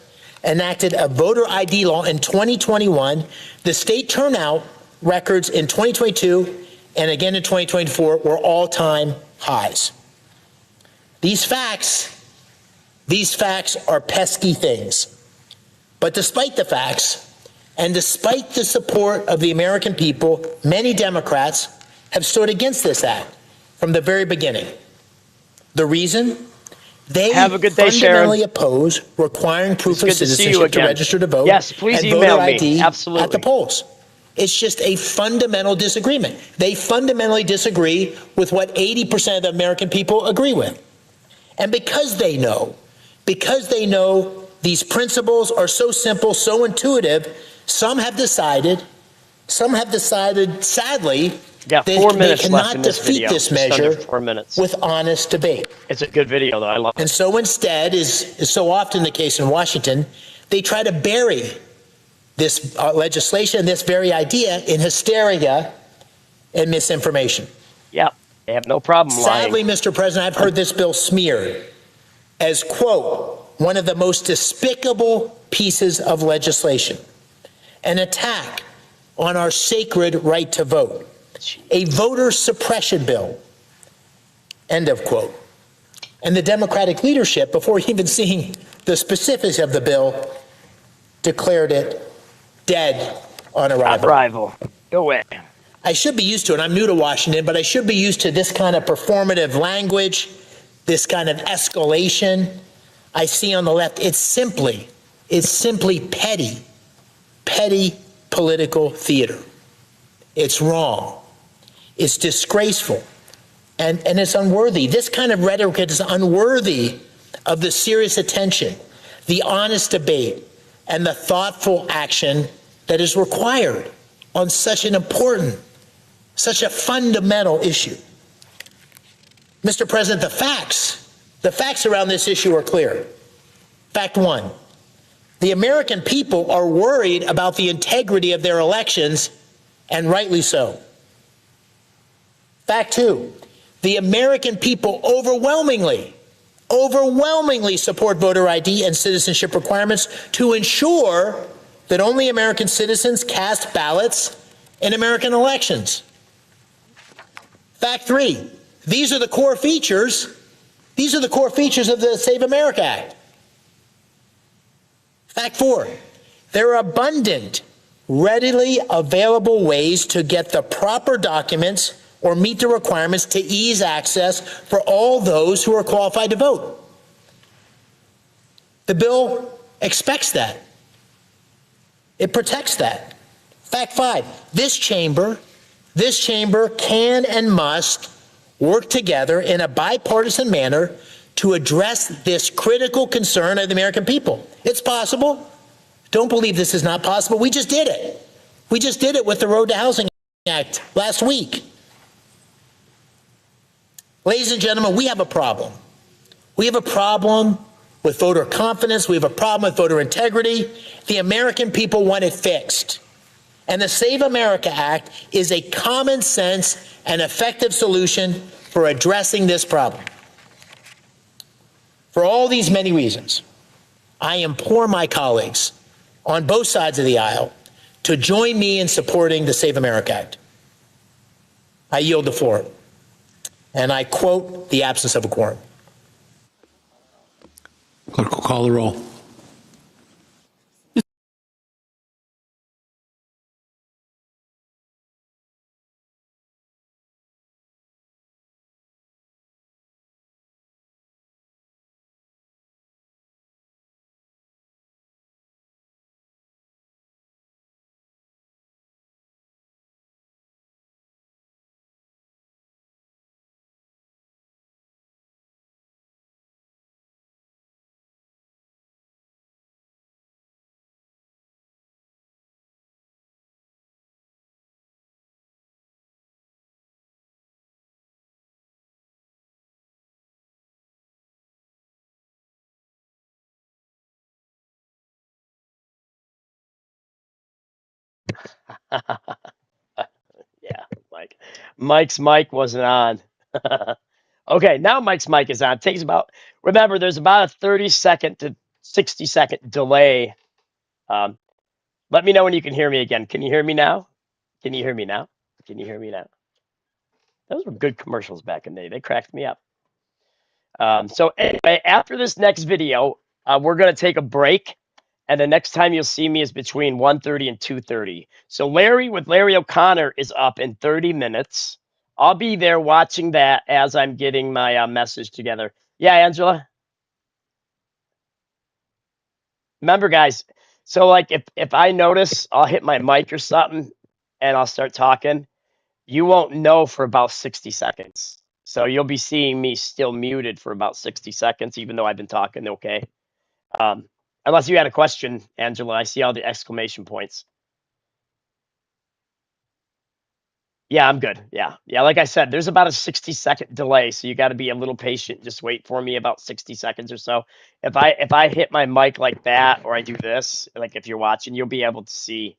enacted a voter ID law in 2021, the state turnout records in 2022 and again in 2024 were all-time highs. These facts are pesky things. But despite the facts, and despite the support of the American people, many Democrats have stood against this act from the very beginning. The reason? They fundamentally oppose requiring proof of citizenship to register to vote yes, please and email voter ID Absolutely. At the polls. It's just a fundamental disagreement. They fundamentally disagree with what 80% of the American people agree with. And because they know these principles are so simple, so intuitive, some have decided, sadly, they cannot defeat this measure with honest debate. It's a good video, though. I love it. And so instead, is so often the case in Washington, they try to bury this legislation, this very idea, in hysteria and misinformation. Yeah, they have no problem lying. Sadly, Mr. President, I've heard this bill smeared as, quote, one of the most despicable pieces of legislation, an attack on our sacred right to vote, a voter suppression bill, end of quote. And the Democratic leadership, before even seeing the specifics of the bill, declared it dead on arrival. Go away. I should be used to it. I'm new to Washington, but I should be used to this kind of performative language, this kind of escalation I see on the left. It's simply petty political theater. It's wrong. It's disgraceful. And it's unworthy. This kind of rhetoric is unworthy of the serious attention, the honest debate, and the thoughtful action that is required on such an important, such a fundamental issue. Mr. President, the facts around this issue are clear. Fact one, the American people are worried about the integrity of their elections, and rightly so. Fact two, the American people overwhelmingly support voter ID and citizenship requirements to ensure that only American citizens cast ballots in American elections. Fact three, these are the core features of the Save America Act. Fact four, there are abundant, readily available ways to get the proper documents or meet the requirements to ease access for all those who are qualified to vote. The bill expects that. It protects that. Fact five, this chamber can and must work together in a bipartisan manner to address this critical concern of the American people. It's possible. Don't believe this is not possible. We just did it. We just did it with the Road to Housing Act last week. Ladies and gentlemen, we have a problem. We have a problem with voter confidence. We have a problem with voter integrity. The American people want it fixed. And the Save America Act is a common sense and effective solution for addressing this problem. For all these many reasons, I implore my colleagues on both sides of the aisle to join me in supporting the Save America Act. I yield the floor. And I quote the absence of a quorum. Clerk will call the roll. Yeah, Mike. Mike's mic wasn't on. Okay, now Mike's mic is on. It takes about, remember, there's about a 30-second to 60-second delay. Let me know when you can hear me again. Can you hear me now? Can you hear me now? Can you hear me now? Those were good commercials back in the day. They cracked me up. So anyway, after this next video, we're going to take a break. And the next time you'll see me is between 1:30 and 2:30. So Larry with Larry O'Connor is up in 30 minutes. I'll be there watching that as I'm getting my message together. Yeah, Angela? Remember, guys, so like if I notice I'll hit my mic or something and I'll start talking, you won't know for about 60 seconds. So you'll be seeing me still muted for about 60 seconds, even though I've been talking okay. Unless you had a question, Angela. I see all the exclamation points. Yeah, I'm good. Yeah. Like I said, there's about a 60-second delay, so you got to be a little patient. Just wait for me about 60 seconds or so. If I hit my mic like that, or I do this, like if you're watching, you'll be able to see.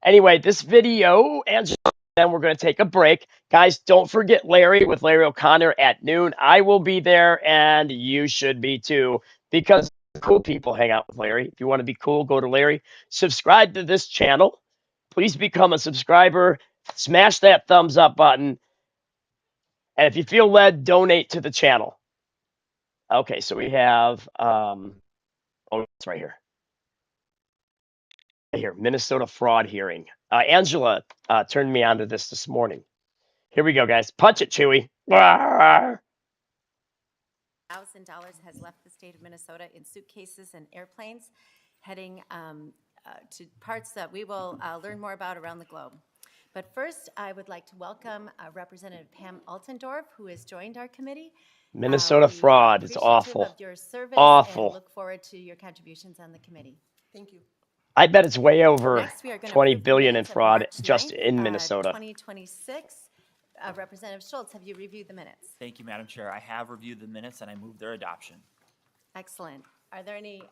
Anyway, this video, Angela, then we're going to take a break. Guys, don't forget Larry with Larry O'Connor at noon. I will be there, and you should be too, because cool people hang out with Larry. If you want to be cool, go to Larry. Subscribe to this channel. Please become a subscriber. Smash that thumbs up button. And if you feel led, donate to the channel. Okay, so we have, oh, it's right here. Here, Minnesota fraud hearing. Angela turned me on to this morning. Here we go, guys. Punch it, Chewy. $1,000 has left the state of Minnesota in suitcases and airplanes, heading to parts that we will learn more about around the globe. But first, I would like to welcome Representative Pam Altendorf, who has joined our committee. Minnesota fraud is awful. Of your service awful. And look forward to your contributions on the committee. Thank you. I bet it's way over 20 billion in fraud just in Minnesota. 2026. Representative Schultz, have you reviewed the minutes? Thank you, Madam Chair. I have reviewed the minutes and I move their adoption. Excellent. Are there any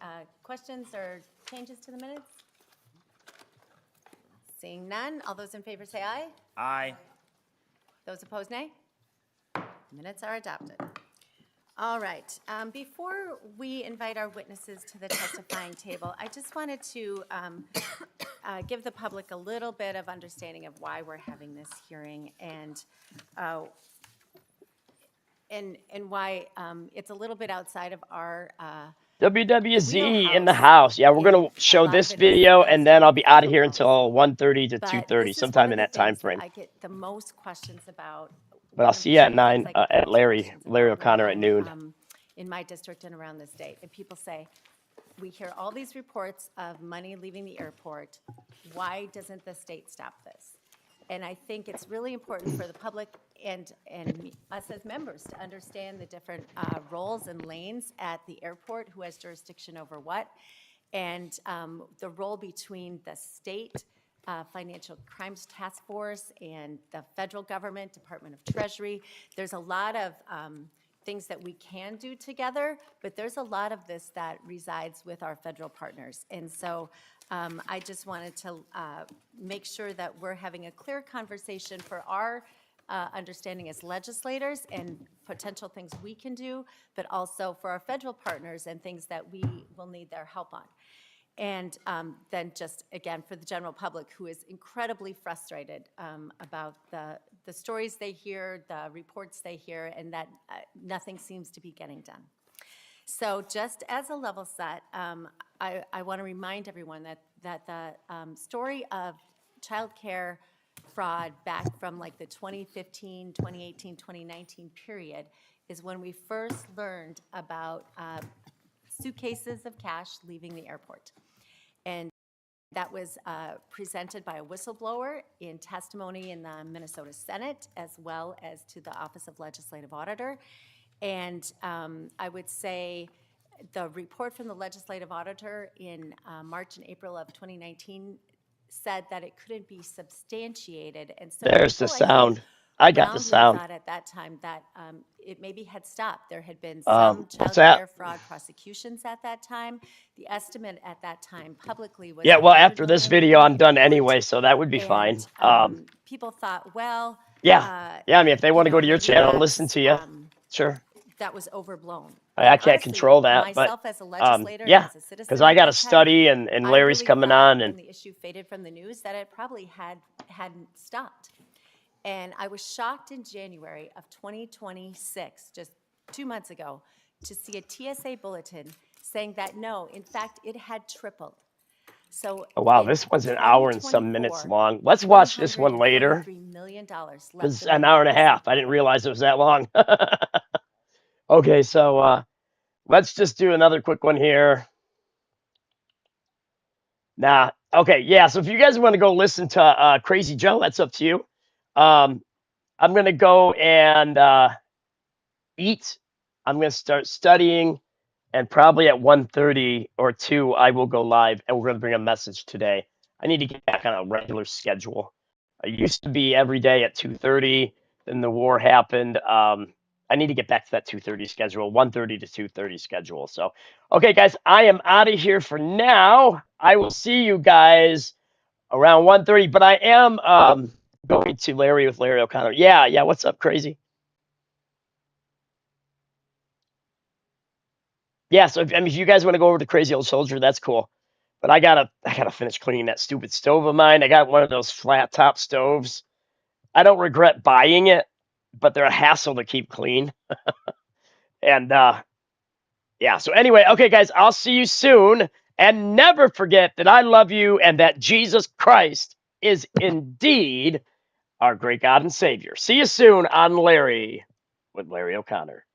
questions or changes to the minutes? Seeing none, all those in favor say aye. Aye. Those opposed, nay. Minutes are adopted. All right. Before we invite our witnesses to the testifying table, I just wanted to give the public a little bit of understanding of why we're having this hearing and why it's a little bit outside of our WWZ in the house. Yeah, we're going to show this video, and then I'll be out of here until 1:30 to 2:30, sometime in that time frame. I get the most questions about. But I'll see you at 9 at Larry O'Connor at noon. In my district and around the state. And people say, we hear all these reports of money leaving the airport. Why doesn't the state stop this? And I think it's really important for the public and us as members to understand the different roles and lanes at the airport, who has jurisdiction over what, and the role between the state Financial Crimes Task Force and the federal government, Department of Treasury. There's a lot of things that we can do together, but there's a lot of this that resides with our federal partners. And so I just wanted to make sure that we're having a clear conversation for our understanding as legislators and potential things we can do, but also for our federal partners and things that we will need their help on. And then just, again, for the general public who is incredibly frustrated about the stories they hear, the reports they hear, and that nothing seems to be getting done. So just as a level set, I want to remind everyone that the story of childcare fraud back from like the 2015, 2018, 2019 period is when we first learned about suitcases of cash leaving the airport. And that was presented by a whistleblower in testimony in the Minnesota Senate, as well as to the Office of Legislative Auditor. And I would say the report from the Legislative Auditor in March and April of 2019 said that it couldn't be substantiated. And so there's the sound. I got the sound. Thought at that time that it maybe had stopped. There had been some child care fraud prosecutions at that time. The estimate at that time publicly was well, after this video, I'm done anyway, so that would be fine. People thought, well, I mean, if they want to go to your channel and listen to you, sure. That was overblown. I can't control that, myself but as a legislator, yeah, as a citizen, because I got to at that time, study, and Larry's really coming thought on, and when the issue faded from the news that it probably hadn't stopped. And I was shocked in January of 2026, just 2 months ago, to see a TSA bulletin saying that no, in fact, it had tripled. So oh wow, this was an hour and some minutes long. Let's watch this one later. $3 million It's an hour and a half. I didn't realize it was that long. Okay, so let's just do another quick one here. Okay, yeah, so if you guys want to go listen to Crazy Joe, that's up to you. I'm going to go and eat. I'm going to start studying, and probably at 1:30 or 2, I will go live, and we're going to bring a message today. I need to get back on a regular schedule. I used to be every day at 2:30, then the war happened. I need to get back to that 2:30 schedule, 1:30 to 2:30 schedule. So, okay, guys, I am out of here for now. I will see you guys around 1:30, but I am going to Larry with Larry O'Connor. Yeah, what's up, Crazy? Yeah, so if you guys want to go over to Crazy Old Soldier, that's cool. But I gotta finish cleaning that stupid stove of mine. I got one of those flat top stoves. I don't regret buying it, but they're a hassle to keep clean. And yeah, so anyway, okay, guys, I'll see you soon. And never forget that I love you and that Jesus Christ is indeed our great God and Savior. See you soon on Larry with Larry O'Connor.